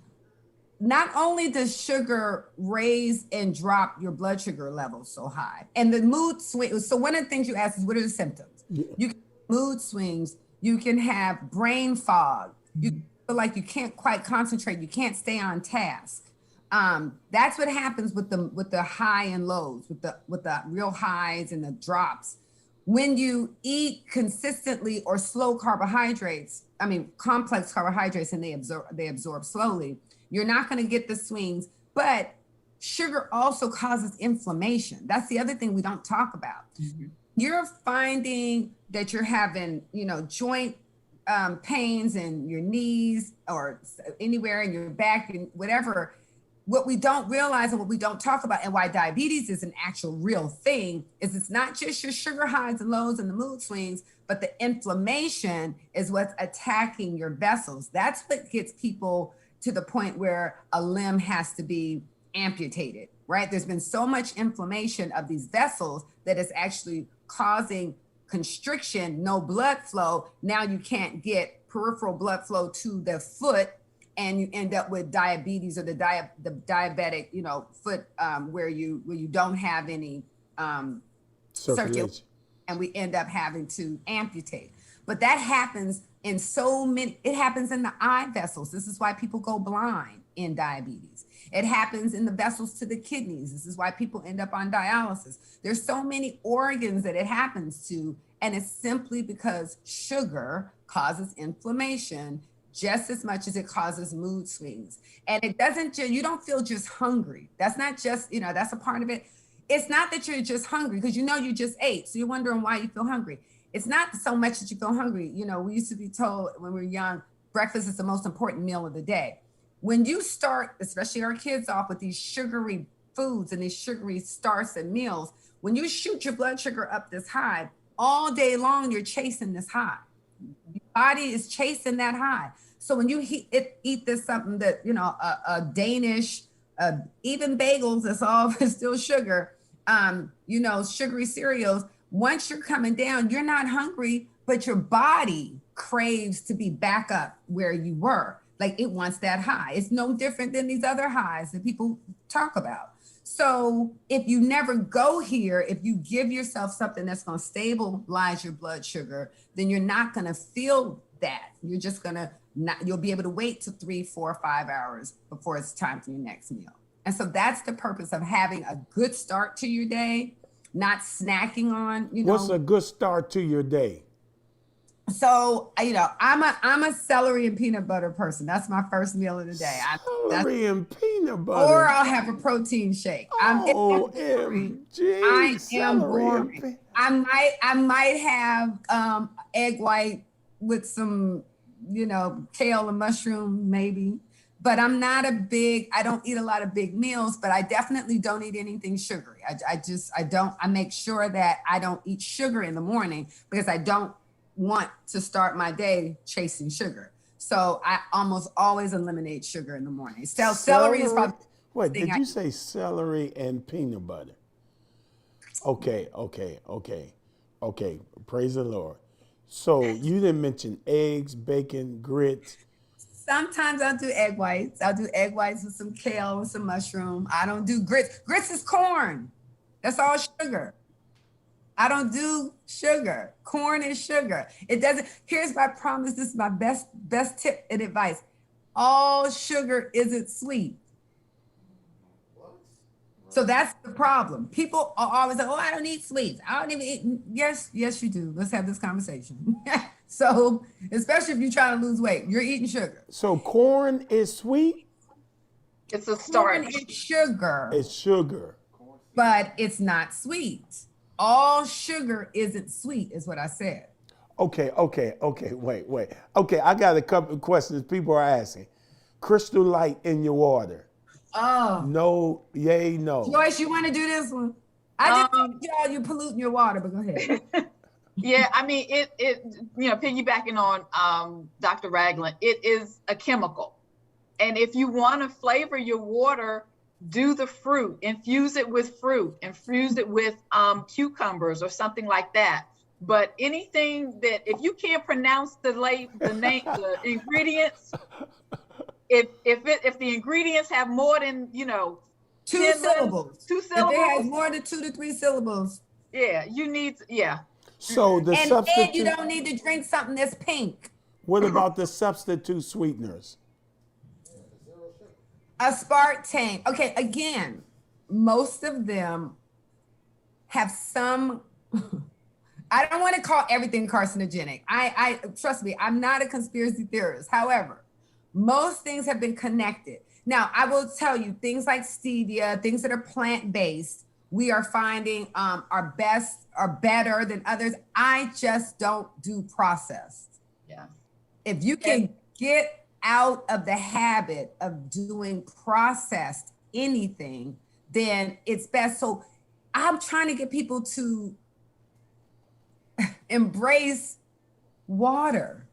Not only does sugar raise and drop your blood sugar levels so high, and the mood swing. So one of the things you asked is, what are the symptoms? Yeah. You can have mood swings. You can have brain fog. You feel like you can't quite concentrate. You can't stay on task. That's what happens with the high and lows, with the real highs and the drops. When you eat consistently or slow carbohydrates, complex carbohydrates, and they absorb slowly, you're not going to get the swings. But sugar also causes inflammation. That's the other thing we don't talk about. Mm-hmm. You're finding that you're having, joint pains in your knees or anywhere in your back and whatever. What we don't realize and what we don't talk about, and why diabetes is an actual real thing, is it's not just your sugar highs and lows and the mood swings, but the inflammation is what's attacking your vessels. That's what gets people to the point where a limb has to be amputated, right? There's been so much inflammation of these vessels that it's actually causing constriction, no blood flow. Now you can't get peripheral blood flow to the foot, and you end up with diabetes or the diabetic, foot, where you don't have any circulation, and we end up having to amputate. But that happens in it happens in the eye vessels. This is why people go blind in diabetes. It happens in the vessels to the kidneys. This is why people end up on dialysis. There's so many organs that it happens to, and it's simply because sugar causes inflammation, just as much as it causes mood swings. And it doesn't just, you don't feel just hungry. That's not just, that's a part of it. It's not that you're just hungry because you just ate. So you're wondering why you feel hungry. It's not so much that you feel hungry. We used to be told when we were young, breakfast is the most important meal of the day. When you start, especially our kids, off with these sugary foods and these sugary starts and meals, when you shoot your blood sugar up this high, all day long, you're chasing this high. Your body is chasing that high. So when you eat this something that, a Danish, even bagels, that's all still sugar, sugary cereals, once you're coming down, you're not hungry, but your body craves to be back up where you were. Like it wants that high. It's no different than these other highs that people talk about. So if you never go here, if you give yourself something that's going to stabilize your blood sugar, then you're not going to feel that. You're just going to you'll be able to wait till 3, 4, 5 hours before it's time for your next meal. And so that's the purpose of having a good start to your day, not snacking on, What's a good start to your day? So, I'm a celery and peanut butter person. That's my first meal of the day. Celery and peanut butter. Or I'll have a protein shake. OMG. I am boring. I might have egg white with some, kale and mushroom maybe. But I'm not I don't eat a lot of big meals, but I definitely don't eat anything sugary. I make sure that I don't eat sugar in the morning because I don't want to start my day chasing sugar. So I almost always eliminate sugar in the morning. Celery is probably. Wait, did you say celery and peanut butter? Okay. Praise the Lord. So you didn't mention eggs, bacon, grits. Sometimes I'll do egg whites. I'll do egg whites with some kale and some mushroom. I don't do grits. Grits is corn. That's all sugar. I don't do sugar. Corn is sugar. It doesn't. Here's my promise. This is my best tip and advice. All sugar isn't sweet. So that's the problem. People are always like, oh, I don't eat sweets. I don't even eat. Yes, you do. Let's have this conversation. So, especially if you're trying to lose weight, you're eating sugar. So corn is sweet? It's a starch. Corn is sugar. It's sugar. But it's not sweet. All sugar isn't sweet, is what I said. Okay, wait. Okay, I got a couple of questions people are asking. Crystal Light in your water. Oh. No, yay, no. Joyce, you want to do this one? I just think you're polluting your water, but go ahead. Yeah, I mean, it piggybacking on Dr. Ragland, it is a chemical. And if you want to flavor your water, do the fruit, infuse it with cucumbers or something like that. But anything that, if you can't pronounce the ingredients, if the ingredients have more than, 2 syllables. 2 syllables. If it has more than 2 to 3 syllables. Yeah, you need, yeah. So the substitute. And you don't need to drink something that's pink. What about the substitute sweeteners? Aspartame. Okay, again, most of them have some. I don't want to call everything carcinogenic. I trust me, I'm not a conspiracy theorist. However, most things have been connected. Now, I will tell you, things like stevia, things that are plant-based, we are finding are better than others. I just don't do processed. Yeah. If you can get out of the habit of doing processed anything, then it's best. So I'm trying to get people to embrace water.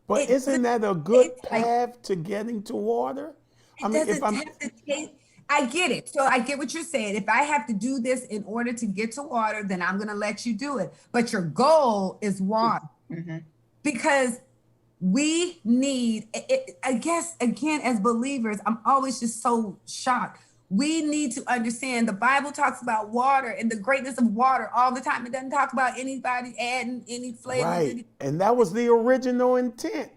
But isn't that a good path to getting to water? I get it. So I get what you're saying. If I have to do this in order to get to water, then I'm going to let you do it. But your goal is water. Mm-hmm. Because we need, I guess, again, as believers, I'm always just so shocked. We need to understand the Bible talks about water and the greatness of water all the time. It doesn't talk about anybody adding any flavor. Right. And that was the original intent.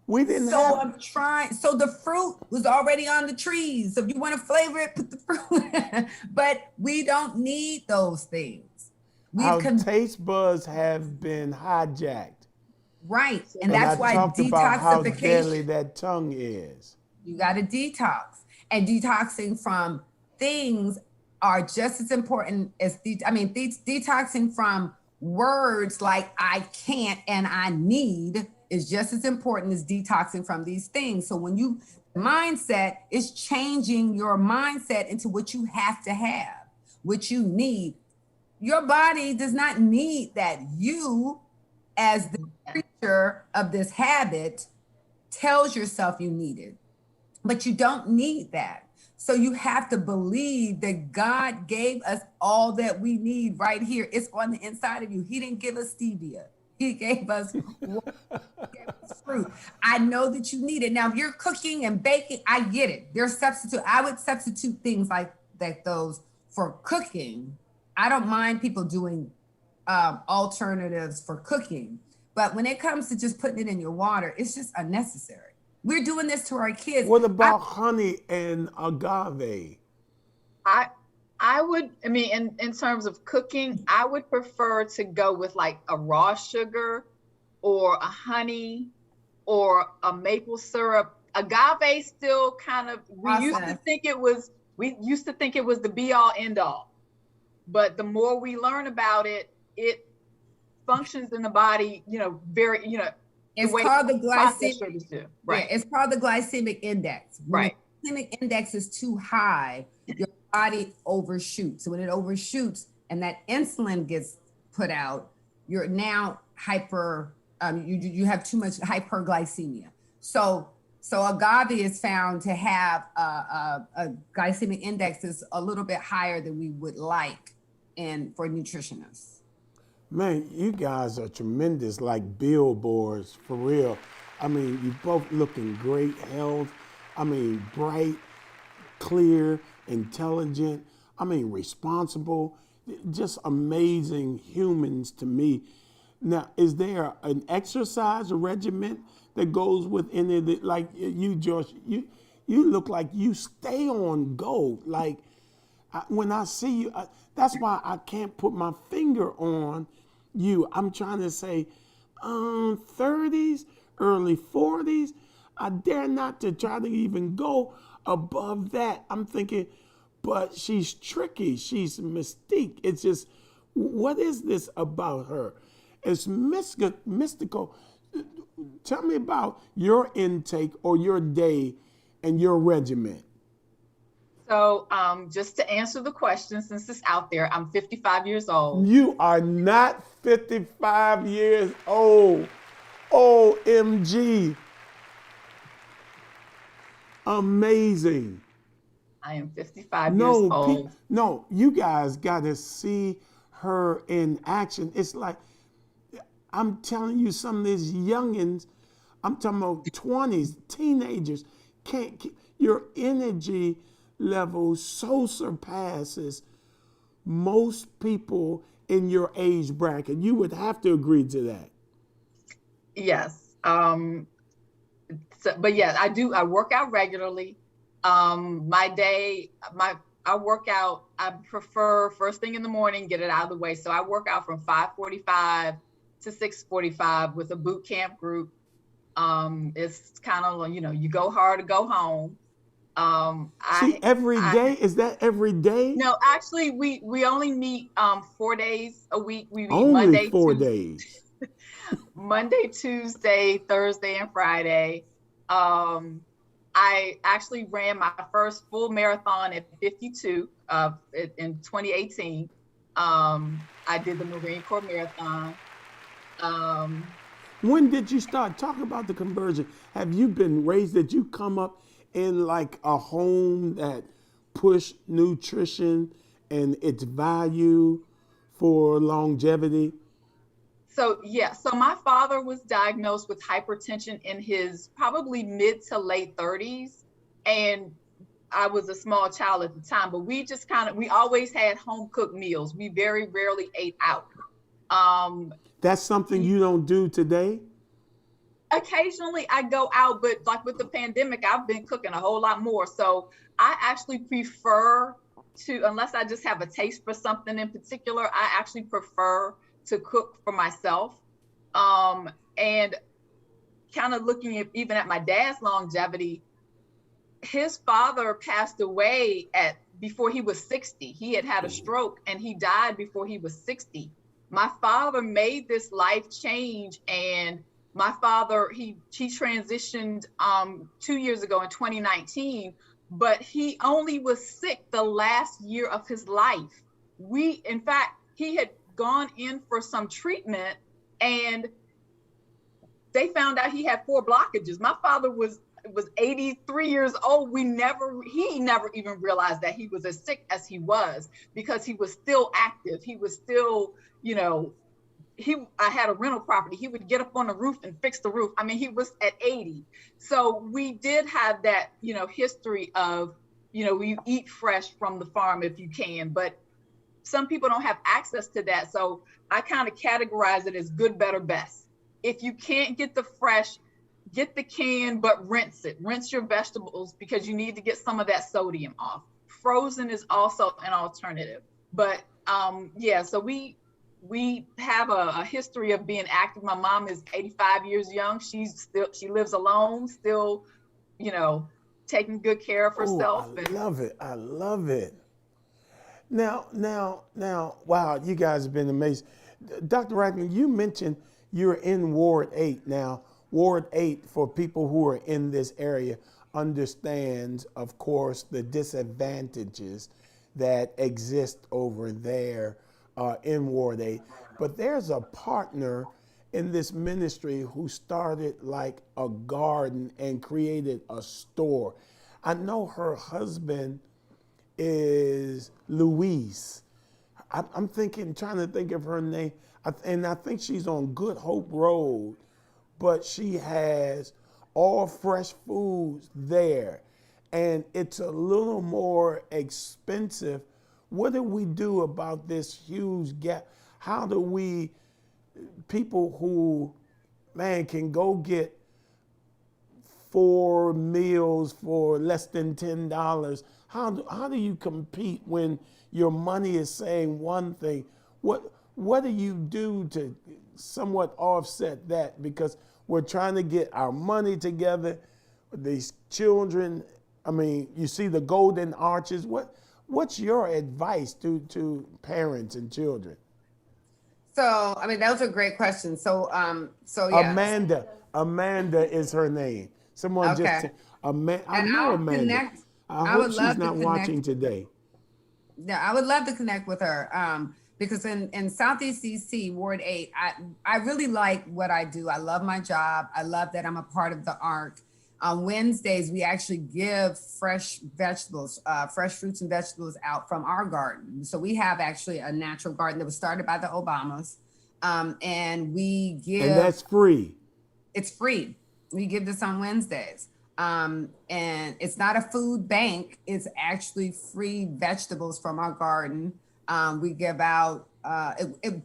We didn't have. I'm trying. So the fruit was already on the trees. So if you want to flavor it, put the fruit. But we don't need those things. Our taste buds have been hijacked. Right. And And that's I why talked about how deadly detoxification, that tongue is. you got to detox. And detoxing from things are just as important as, detoxing from words like I can't and I need is just as important as detoxing from these things. So when you, mindset is changing your mindset into what you have to have, what you need. Your body does not need that. You, as the creature of this habit, tells yourself you need it, but you don't need that. So you have to believe that God gave us all that we need right here. It's on the inside of you. He didn't give us stevia. He gave us fruit. I know that you need it. Now, if you're cooking and baking, I get it. There's substitute. I would substitute things like those for cooking. I don't mind people doing alternatives for cooking, but when it comes to just putting it in your water, it's just unnecessary. We're doing this to our kids. What about honey and agave? I would, in terms of cooking, I would prefer to go with like a raw sugar or a honey or a maple syrup. Agave still kind of, we used to think it was the be all end all. But the more we learn about it, it functions in the body, very, it's called the glycemic. Right. Yeah, it's called the glycemic index. When the glycemic index is too high, your body overshoots. So when it overshoots and that insulin gets put out, you're now you have too much hyperglycemia. So agave is found to have a glycemic index that's a little bit higher than we would like for nutritionists. Man, you guys are tremendous, like billboards, for real. You both look in great health. Bright, clear, intelligent. Responsible. Just amazing humans to me. Now, is there an exercise regimen that goes with any of it? Like you, Josh, you look like you stay on go. Like when I see you, that's why I can't put my finger on you. I'm trying to say 30s, early 40s. I dare not to try to even go above that. I'm thinking, but she's tricky. She's mystique. It's just, what is this about her? It's mystical. Tell me about your intake or your day and your regimen. So just to answer the question, since it's out there, I'm 55 years old. You are not 55 years old. OMG. Amazing. I am 55 years old. No, you guys got to see her in action. It's like, I'm telling you, some of these youngins, I'm talking about 20s, teenagers, your energy level so surpasses most people in your age bracket. You would have to agree to that. Yes. But yeah, I work out regularly. I work out, I prefer first thing in the morning, get it out of the way. So I work out from 5:45 to 6:45 with a boot camp group. It's kind of, you go hard to go home. Every day? Is that every day? No, actually, we only meet 4 days a week. We meet only Monday, 4 Tuesday, days. Monday, Tuesday, Thursday, and Friday. I actually ran my first full marathon at 52 in 2018. I did the Marine Corps Marathon. When did you start? Talk about the conversion. Have you been raised, did you come up in like a home that pushed nutrition and its value for longevity? So my father was diagnosed with hypertension in his probably mid to late 30s. And I was a small child at the time, but we just we always had home cooked meals. We very rarely ate out. That's something you don't do today? Occasionally I go out, but like with the pandemic, I've been cooking a whole lot more. So I actually prefer to, unless I just have a taste for something in particular, I actually prefer to cook for myself. And kind of looking at even at my dad's longevity, his father passed away before he was 60. He had a stroke and he died before he was 60. My father made this life change, and my father, he transitioned 2 years ago in 2019, but he only was sick the last year of his life. In fact, he had gone in for some treatment and they found out he had 4 blockages. My father was 83 years old. He never even realized that he was as sick as he was, because he was still active. He was still, I had a rental property. He would get up on the roof and fix the roof. I mean, he was at 80. So we did have that, history of, you eat fresh from the farm if you can, but some people don't have access to that. So I kind of categorize it as good, better, best. If you can't get the fresh, get the can, but rinse it. Rinse your vegetables, because you need to get some of that sodium off. Frozen is also an alternative. But so we have a history of being active. My mom is 85 years young. She lives alone, still, taking good care of herself. I love it. I love it. Now, wow, you guys have been amazing. Dr. Rackman, you mentioned you're in Ward 8 now. Ward 8, for people who are in this area, understands, of course, the disadvantages that exist over there in Ward 8. But there's a partner in this ministry who started like a garden and created a store. I know her husband is Louise. I'm trying to think of her name. And I think she's on Good Hope Road, but she has all fresh foods there. And it's a little more expensive. What do we do about this huge gap? How do we, people who, can go get 4 meals for less than $10, how do you compete when your money is saying one thing? What do you do to somewhat offset that? Because we're trying to get our money together. These children, you see the golden arches. What's your advice to parents and children? So, those are great questions. So yeah. Amanda is her name. Someone okay. I know Amanda. I hope she's not watching today. Yeah, I would love to connect with her. Because in Southeast DC, Ward 8, I really like what I do. I love my job. I love that I'm a part of the ARC. On Wednesdays, we actually give fresh vegetables, fresh fruits and vegetables out from our garden. So we have actually a natural garden that was started by the Obamas. And we give... And that's free. It's free. We give this on Wednesdays. And it's not a food bank. It's actually free vegetables from our garden. We give out,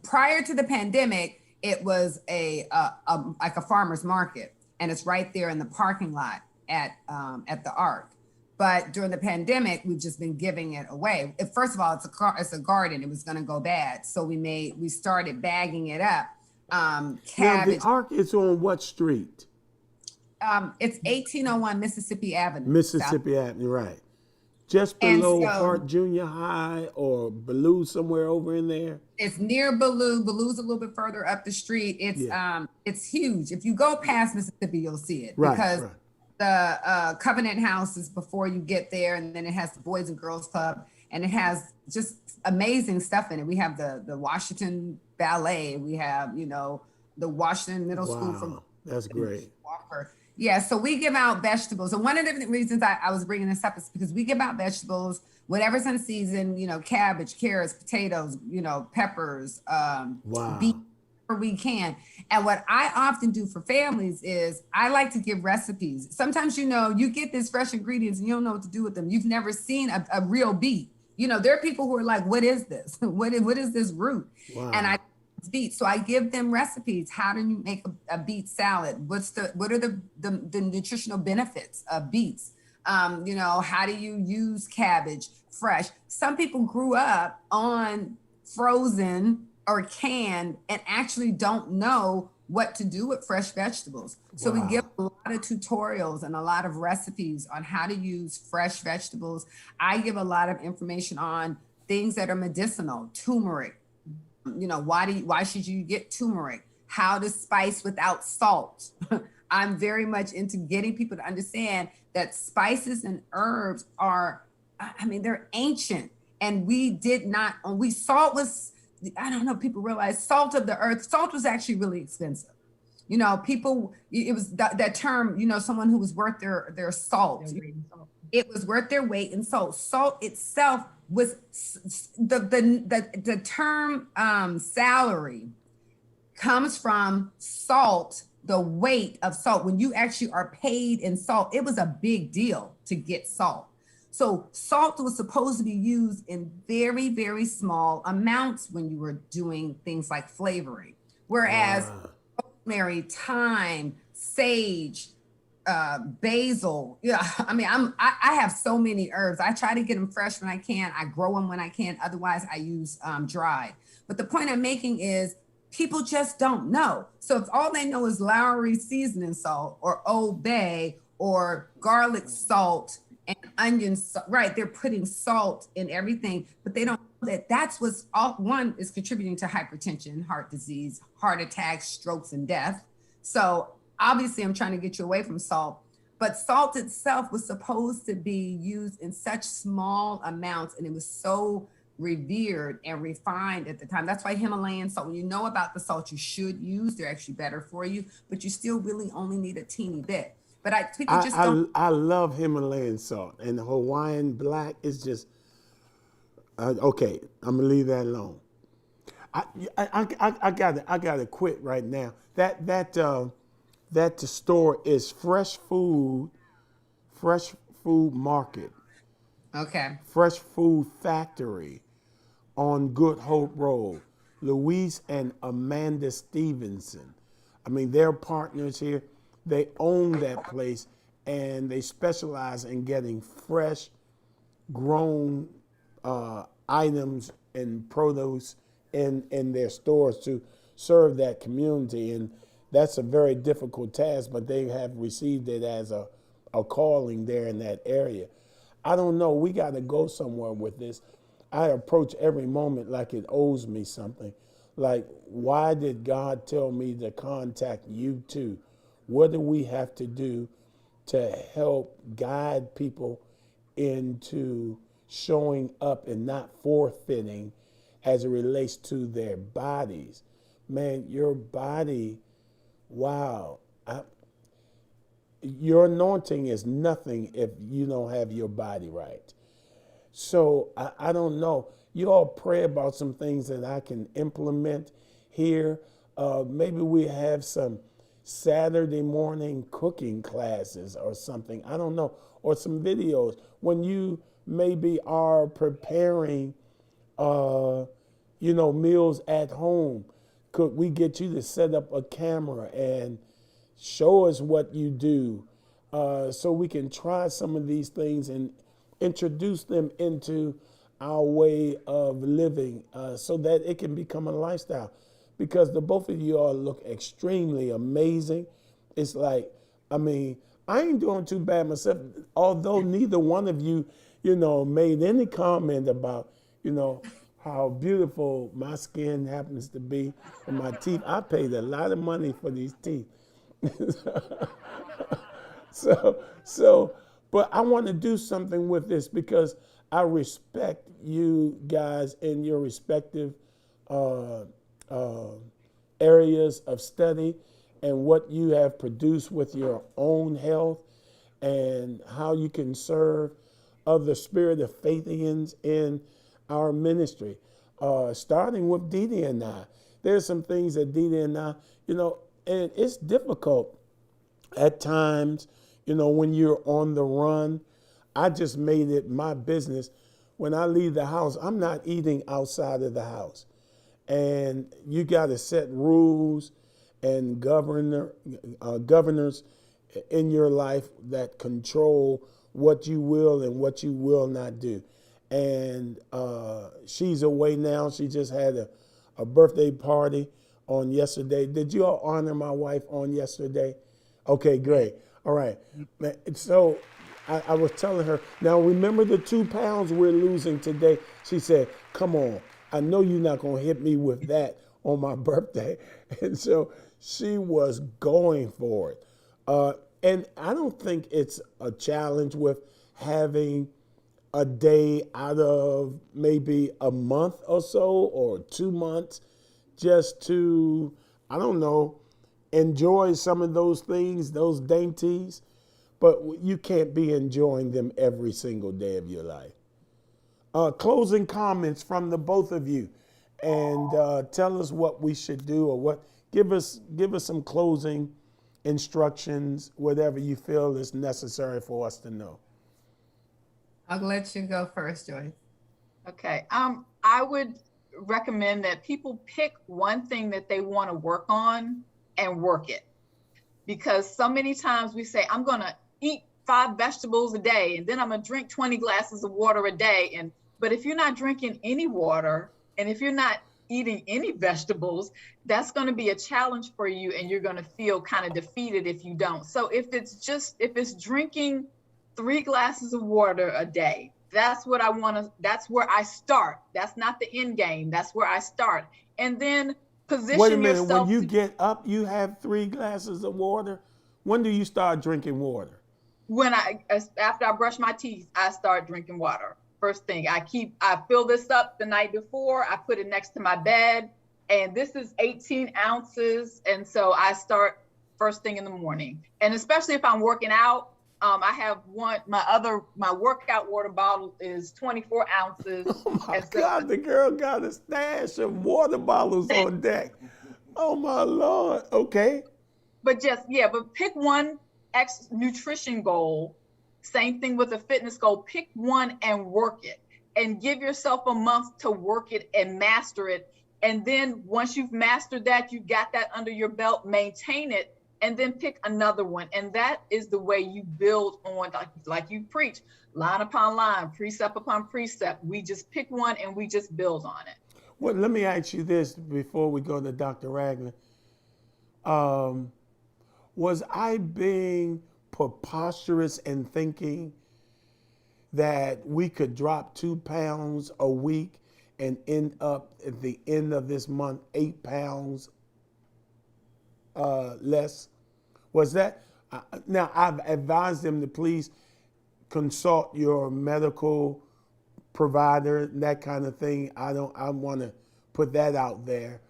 prior to the pandemic, it was like a farmer's market, and it's right there in the parking lot at the ARC. But during the pandemic, we've just been giving it away. First of all, it's a garden. It was going to go bad. So we started bagging it up. Cabbage. Now, the ARC is on what street? It's 1801 Mississippi Avenue. Mississippi Avenue, right. Just below Hart Junior High or Ballou, somewhere over in there? It's near Ballou. Ballou's a little bit further up the street. It's huge. If you go past Mississippi, you'll see it. Right, because right. The Covenant House is before you get there, and then it has the Boys and Girls Club, and it has just amazing stuff in it. We have the Washington Ballet. We have, the Washington Middle School from that's great. Walker. Yeah, so we give out vegetables. And one of the reasons I was bringing this up is because we give out vegetables, whatever's in season, cabbage, carrots, potatoes, peppers, beef, whatever we can. And what I often do for families is I like to give recipes. Sometimes, you get these fresh ingredients and you don't know what to do with them. You've never seen a real beet. There are people who are like, what is this? What is this root? Wow. And beets. So I give them recipes. How do you make a beet salad? What are the nutritional benefits of beets? How do you use cabbage fresh? Some people grew up on frozen or canned and actually don't know what to do with fresh vegetables. So we give a lot of tutorials and a lot of recipes on how to use fresh vegetables. I give a lot of information on things that are medicinal, turmeric. You know, why should you get turmeric? How to spice without salt. I'm very much into getting people to understand that spices and herbs are, I mean, they're ancient, and salt was, I don't know, people realize salt of the earth, salt was actually really expensive. You know, people, it was that term, you know, someone who was worth their salt. It was worth their weight in salt. Salt itself was the term salary comes from salt, the weight of salt. When you actually are paid in salt, it was a big deal to get salt. So salt was supposed to be used in very, very small amounts when you were doing things like flavoring. Whereas rosemary, thyme, sage, basil. Yeah, I mean, I have so many herbs. I try to get them fresh when I can. I grow them when I can. Otherwise, I use dried. But the point I'm making is people just don't know. So if all they know is Lowry seasoning salt or Old Bay or garlic salt and onion salt, right? They're putting salt in everything, but they don't know that that's what's all, one is contributing to hypertension, heart disease, heart attacks, strokes, and death. So obviously I'm trying to get you away from salt, but salt itself was supposed to be used in such small amounts, and it was so revered and refined at the time. That's why Himalayan salt, when you know about the salt you should use, they're actually better for you, but you still really only need a teeny bit. But I love Himalayan salt, and the Hawaiian black is just okay. I'm gonna leave that alone. I gotta quit right now. That the store is Fresh Food Market. Okay. Fresh Food Factory on Good Hope Road. Louise and Amanda Stevenson. I mean, they're partners here. They own that place, and they specialize in getting fresh, grown items and produce in their stores to serve that community. And that's a very difficult task, but they have received it as a calling there in that area. I don't know. We got to go somewhere with this. I approach every moment like it owes me something. Like, why did God tell me to contact you too? What do we have to do to help guide people into showing up and not forfeiting as it relates to their bodies? Man, your body, wow. Your anointing is nothing if you don't have your body right. So I don't know. You all pray about some things that I can implement here. Maybe we have some Saturday morning cooking classes or something. I don't know. Or some videos. When you maybe are preparing, meals at home, could we get you to set up a camera and show us what you do so we can try some of these things and introduce them into our way of living so that it can become a lifestyle. Because the both of you all look extremely amazing. It's like, I mean, I ain't doing too bad myself, although neither one of you, made any comment about, how beautiful my skin happens to be and my teeth. I paid a lot of money for these teeth. But I want to do something with this because I respect you guys in your respective areas of study and what you have produced with your own health and how you can serve other Spirit of Faithians in our ministry. Starting with Dee Dee and I. There's some things that Dee Dee and I, and it's difficult at times, when you're on the run. I just made it my business. When I leave the house, I'm not eating outside of the house. And you got to set rules and governors in your life that control what you will and what you will not do. And she's away now. She just had a birthday party on yesterday. Did you all honor my wife on yesterday? Okay, great. All right. So I was telling her, now remember the 2 pounds we're losing today? She said, come on. I know you're not going to hit me with that on my birthday. And so she was going for it. And I don't think it's a challenge with having a day out of maybe a month or so or 2 months just to, I don't know, enjoy some of those things, those dainties, but you can't be enjoying them every single day of your life. Closing comments from the both of you, and tell us what we should do, or what. Give us some closing instructions, whatever you feel is necessary for us to know. I'll let you go first, Joyce. Okay. I would recommend that people pick one thing that they want to work on and work it. Because so many times we say, I'm going to eat 5 vegetables a day, and then I'm going to drink 20 glasses of water a day. But if you're not drinking any water, and if you're not eating any vegetables, that's going to be a challenge for you, and you're going to feel kind of defeated if you don't. So if it's drinking 3 glasses of water a day, that's what I want to, that's where I start. That's not the end game. That's where I start. And then position yourself. Wait a minute, when you get up, you have 3 glasses of water? When do you start drinking water? After I brush my teeth, I start drinking water. First thing, I fill this up the night before, I put it next to my bed, and this is 18 ounces. And so I start first thing in the morning. And especially if I'm working out, I have my workout water bottle is 24 ounces. Oh my God, the girl got a stash of water bottles on deck. Oh my Lord, okay. But pick one nutrition goal. Same thing with a fitness goal. Pick one and work it, and give yourself a month to work it and master it. And then once you've mastered that, you got that under your belt, maintain it, and then pick another one. And that is the way you build on, like you preach, line upon line, precept upon precept. We just pick one and we just build on it. Well, let me ask you this before we go to Dr. Ragland. Was I being preposterous in thinking that we could drop 2 pounds a week and end up at the end of this month 8 pounds less? Was that? Now, I've advised them to please consult your medical provider, that kind of thing. I want to put that out there.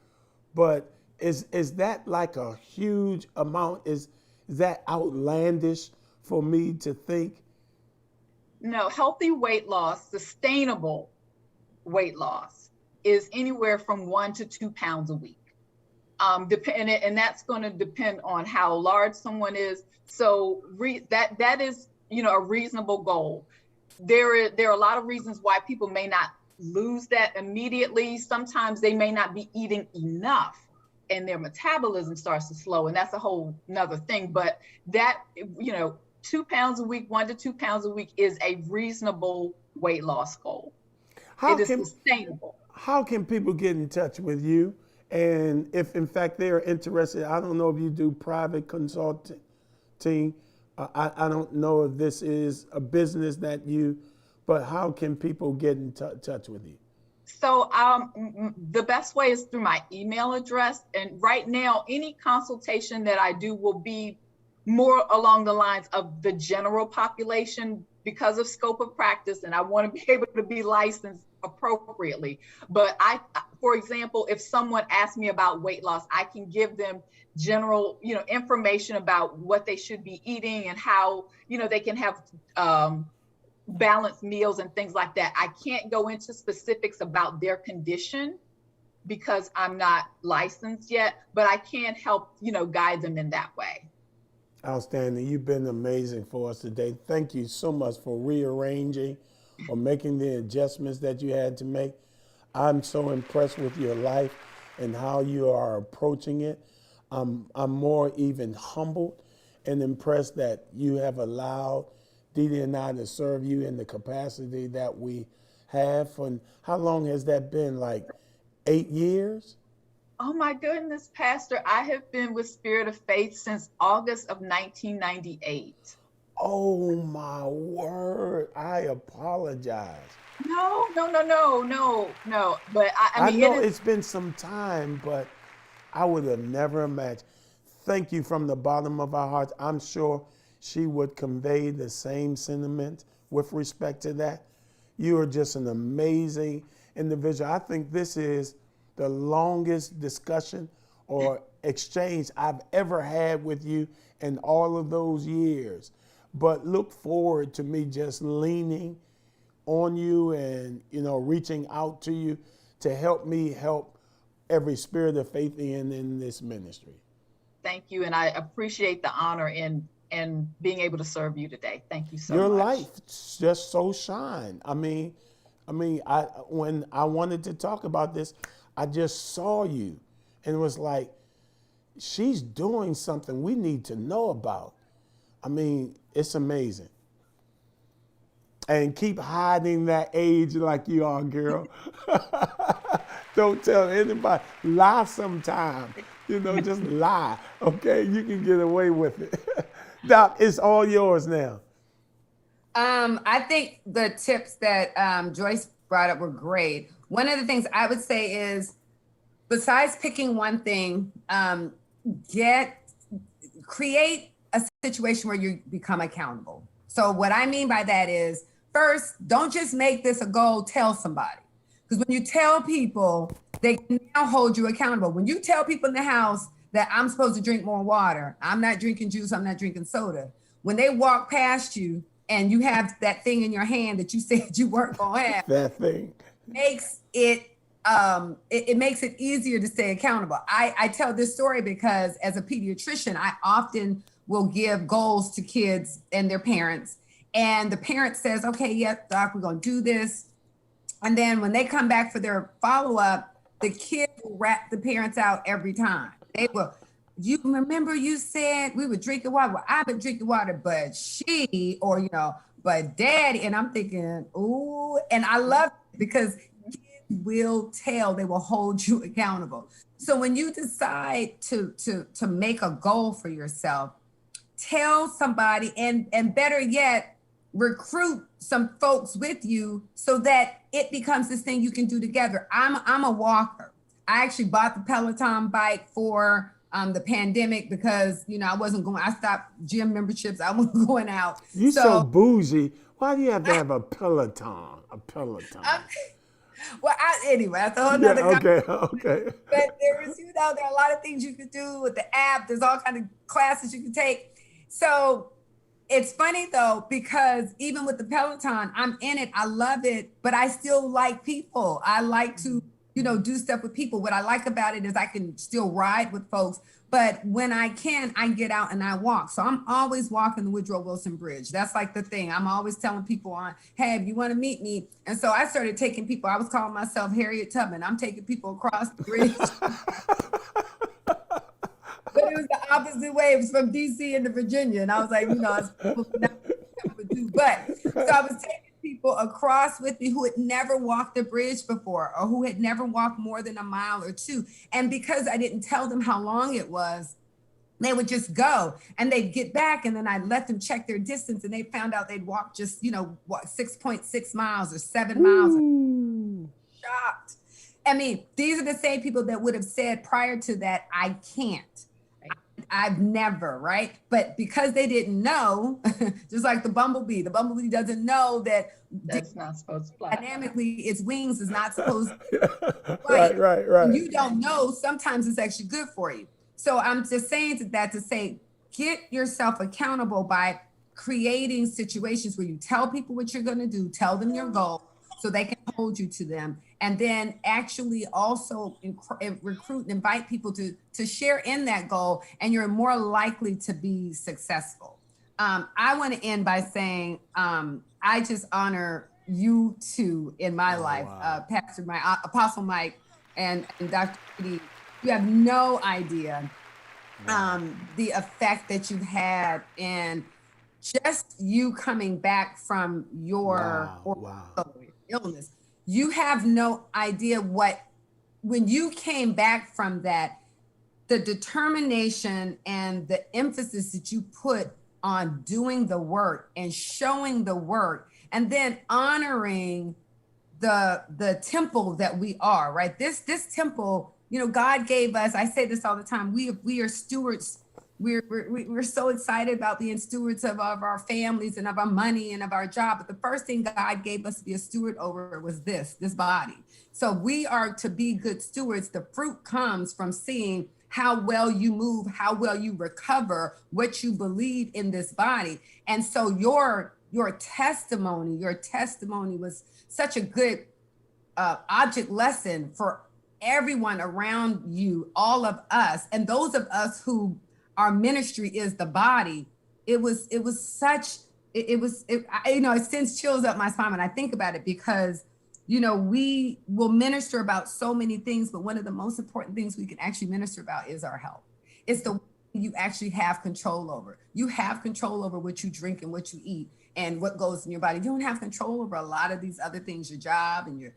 But is that like a huge amount? Is that outlandish for me to think? No, healthy weight loss, sustainable weight loss, is anywhere from 1 to 2 pounds a week. And that's going to depend on how large someone is. So that is, a reasonable goal. There are a lot of reasons why people may not lose that immediately. Sometimes they may not be eating enough, and their metabolism starts to slow, and that's a whole nother thing. But that, 2 pounds a week, 1 to 2 pounds a week is a reasonable weight loss goal. It is sustainable. How can people get in touch with you? And if in fact they are interested, I don't know if you do private consulting. I don't know if this is a business but how can people get in touch with you? So the best way is through my email address. And right now, any consultation that I do will be more along the lines of the general population because of scope of practice. And I want to be able to be licensed appropriately. But for example, if someone asks me about weight loss, I can give them general, information about what they should be eating and how, they can have balanced meals and things like that. I can't go into specifics about their condition because I'm not licensed yet, but I can help, guide them in that way. Outstanding. You've been amazing for us today. Thank you so much for rearranging or making the adjustments that you had to make. I'm so impressed with your life and how you are approaching it. I'm more even humbled and impressed that you have allowed Dee Dee and I to serve you in the capacity that we have. And how long has that been? Like 8 years? Oh my goodness, Pastor, I have been with Spirit of Faith since August of 1998. Oh my word. I apologize. No, no, no, no, no, no. But I I mean, it know is. it's been some time, but I would have never imagined. Thank you from the bottom of our hearts. I'm sure she would convey the same sentiment with respect to that. You are just an amazing individual. I think this is the longest discussion or exchange I've ever had with you in all of those years. But look forward to me just leaning on you and reaching out to you to help me help every Spirit of Faith in this ministry. Thank you, and I appreciate the honor in being able to serve you today. Thank you so Your much. life just so shine. I when I wanted to talk about this, I just saw you and it was like, she's doing something we need to know about. I mean, it's amazing. And keep hiding that age like you are, girl. Don't tell anybody. Lie sometime. Just lie. Okay? You can get away with it. Doc, it's all yours now. I think the tips that Joyce brought up were great. One of the things I would say is, besides picking one thing, create a situation where you become accountable. So what I mean by that is, first, don't just make this a goal, tell somebody. Because when you tell people, they can now hold you accountable. When you tell people in the house that I'm supposed to drink more water, I'm not drinking juice, I'm not drinking soda. When they walk past you and you have that thing in your hand that you said you weren't going to have, that thing makes it makes it easier to stay accountable. I tell this story because as a pediatrician, I often will give goals to kids and their parents. And the parent says, okay, yes, doc, we're going to do this. And then when they come back for their follow-up, the kids will rat the parents out every time. They will, you remember you said we were drinking water? Well, I've been drinking water, but she, or, but daddy. And I'm thinking, ooh, and I love it because kids will tell, they will hold you accountable. So when you decide to make a goal for yourself, tell somebody, and better yet, recruit some folks with you so that it becomes this thing you can do together. I'm a walker. I actually bought the Peloton bike for the pandemic because I wasn't going. I stopped gym memberships. I wasn't going out. You so bougie. Why do you have to have a Peloton? A Peloton. Well, anyway, that's a whole nother. Okay. But there are a lot of things you could do with the app. There's all kinds of classes you can take. So it's funny though, because even with the Peloton, I'm in it. I love it, but I still like people. I like to, do stuff with people. What I like about it is I can still ride with folks, but when I can, I get out and I walk. So I'm always walking the Woodrow Wilson Bridge. That's like the thing. I'm always telling people hey, if you want to meet me. And so I started taking people. I was calling myself Harriet Tubman. I'm taking people across the bridge. But it was the opposite way. It was from DC into Virginia. And I was like, but so I was taking people across with me who had never walked the bridge before or who had never walked more than a mile or two. And because I didn't tell them how long it was, they would just go and they'd get back. And then I'd let them check their distance and they found out they'd walk just, 6.6 miles or 7 miles. Shocked. I mean, these are the same people that would have said prior to that, I can't. I've never, right? But because they didn't know, just like the bumblebee doesn't know that that's not supposed to fly. Dynamically, its wings is not supposed to fly. Right. When you don't know, sometimes it's actually good for you. So I'm just saying that to say, get yourself accountable by creating situations where you tell people what you're going to do, tell them your goal so they can hold you to them. And then actually also recruit and invite people to share in that goal, and you're more likely to be successful. I want to end by saying, I just honor you two in my life, wow. Pastor Mike, Apostle Mike, and Dr. Edie. You have no idea the effect that you've had in just you coming back from your illness. You have no idea what when you came back from that, the determination and the emphasis that you put on doing the work and showing the work, and then honoring the temple that we are, right? This temple, you know, God gave us. I say this all the time. We are stewards. We're so excited about being stewards of our families and of our money and of our job. But the first thing God gave us to be a steward over was this body. So we are to be good stewards. The fruit comes from seeing how well you move, how well you recover what you believe in this body. And so your testimony was such a good object lesson for everyone around you, all of us, and those of us who our ministry is the body. It sends chills up my spine when I think about it, because, you know, we will minister about so many things, but one of the most important things we can actually minister about is our health. It's the you actually have control over. You have control over what you drink and what you eat and what goes in your body. You don't have control over a lot of these other things, your job and your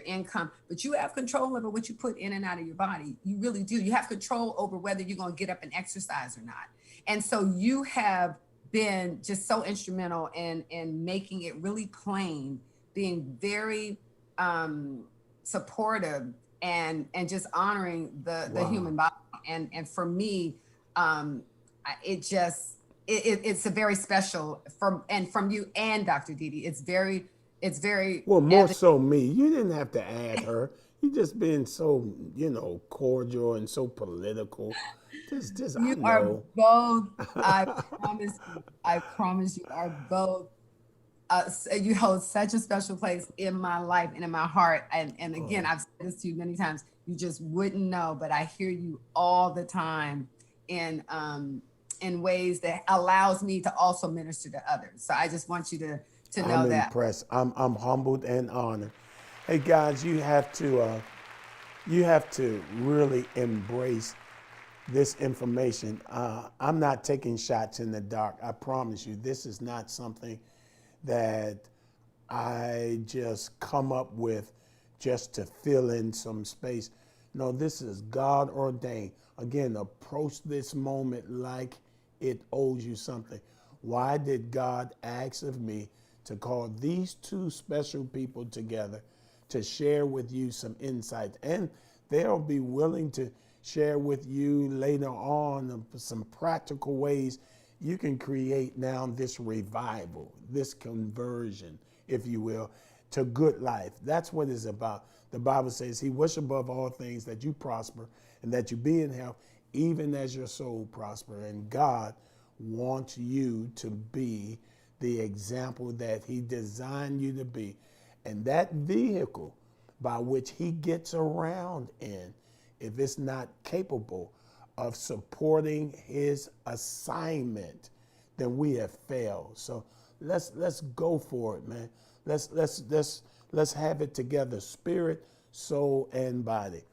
income, but you have control over what you put in and out of your body. You really do. You have control over whether you're going to get up and exercise or not. And so you have been just so instrumental in making it really plain, being very supportive and just honoring the human body. And for me, it's a very special from you and Dr. Didi. It's very well, more so me. You didn't have to add her. You just been so, you know, cordial and so political. Just you I are know. both. I promise you are both. You hold such a special place in my life and in my heart. And again, I've said this to you many times. You just wouldn't know, but I hear you all the time in ways that allows me to also minister to others. So I just want you to know I'm that. impressed. I'm humbled and honored. Hey guys, you have to really embrace this information. I'm not taking shots in the dark. I promise you, this is not something that I just come up with just to fill in some space. No, this is God ordained. Again, approach this moment like it owes you something. Why did God ask of me to call these two special people together to share with you some insights? And they'll be willing to share with you later on some practical ways you can create now this revival, this conversion, if you will, to good life. That's what it's about. The Bible says he wished above all things that you prosper and that you be in health, even as your soul prosper. And God wants you to be the example that he designed you to be. And that vehicle by which he gets around in, if it's not capable of supporting his assignment, then we have failed. So let's go for it, man. Let's have it together, spirit, soul, and body.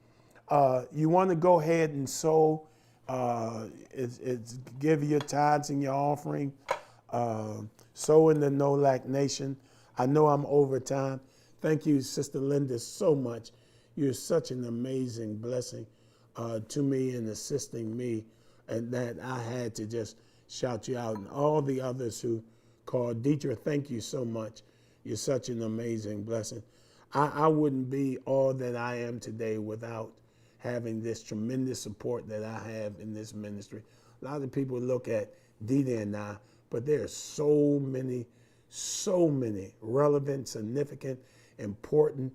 You want to go ahead and sow. It's give your tithes and your offering. Sow in the No Lack Nation. I know I'm over time. Thank you, Sister Linda, so much. You're such an amazing blessing to me and assisting me, and that I had to just shout you out. And all the others who called. Deidre, thank you so much. You're such an amazing blessing. I wouldn't be all that I am today without having this tremendous support that I have in this ministry. A lot of people look at Didi and I, but there are so many relevant, significant, important,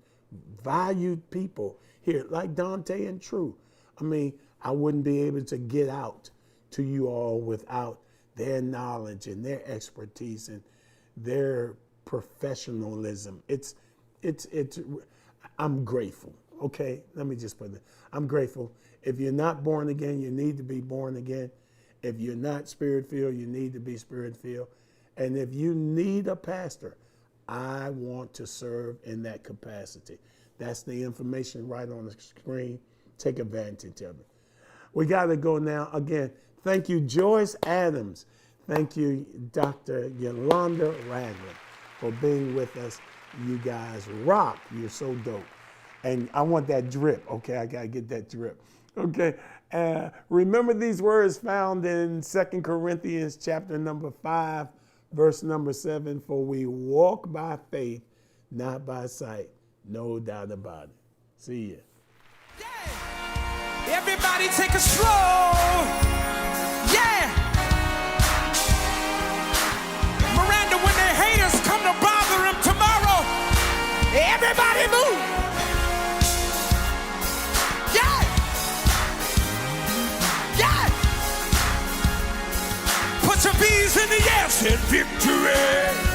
valued people here, like Dante and True. I mean, I wouldn't be able to get out to you all without their knowledge and their expertise and their professionalism. I'm grateful. Okay, let me just put it. I'm grateful. If you're not born again, you need to be born again. If you're not spirit-filled, you need to be spirit-filled. And if you need a pastor, I want to serve in that capacity. That's the information right on the screen. Take advantage of it. We got to go now. Again, thank you, Joyce Adams. Thank you, Dr. Yolanda Ragland, for being with us. You guys rock. You're so dope. And I want that drip, okay? I gotta get that drip, okay? Remember these words found in 2 Corinthians chapter number 5, verse number 7, for we walk by faith, not by sight, no doubt about it. See ya. Yeah. Everybody take a stroll. Yeah. Miranda, when the haters come to bother him tomorrow, everybody move. Yeah. Yeah. Put your V's in the air, said victory.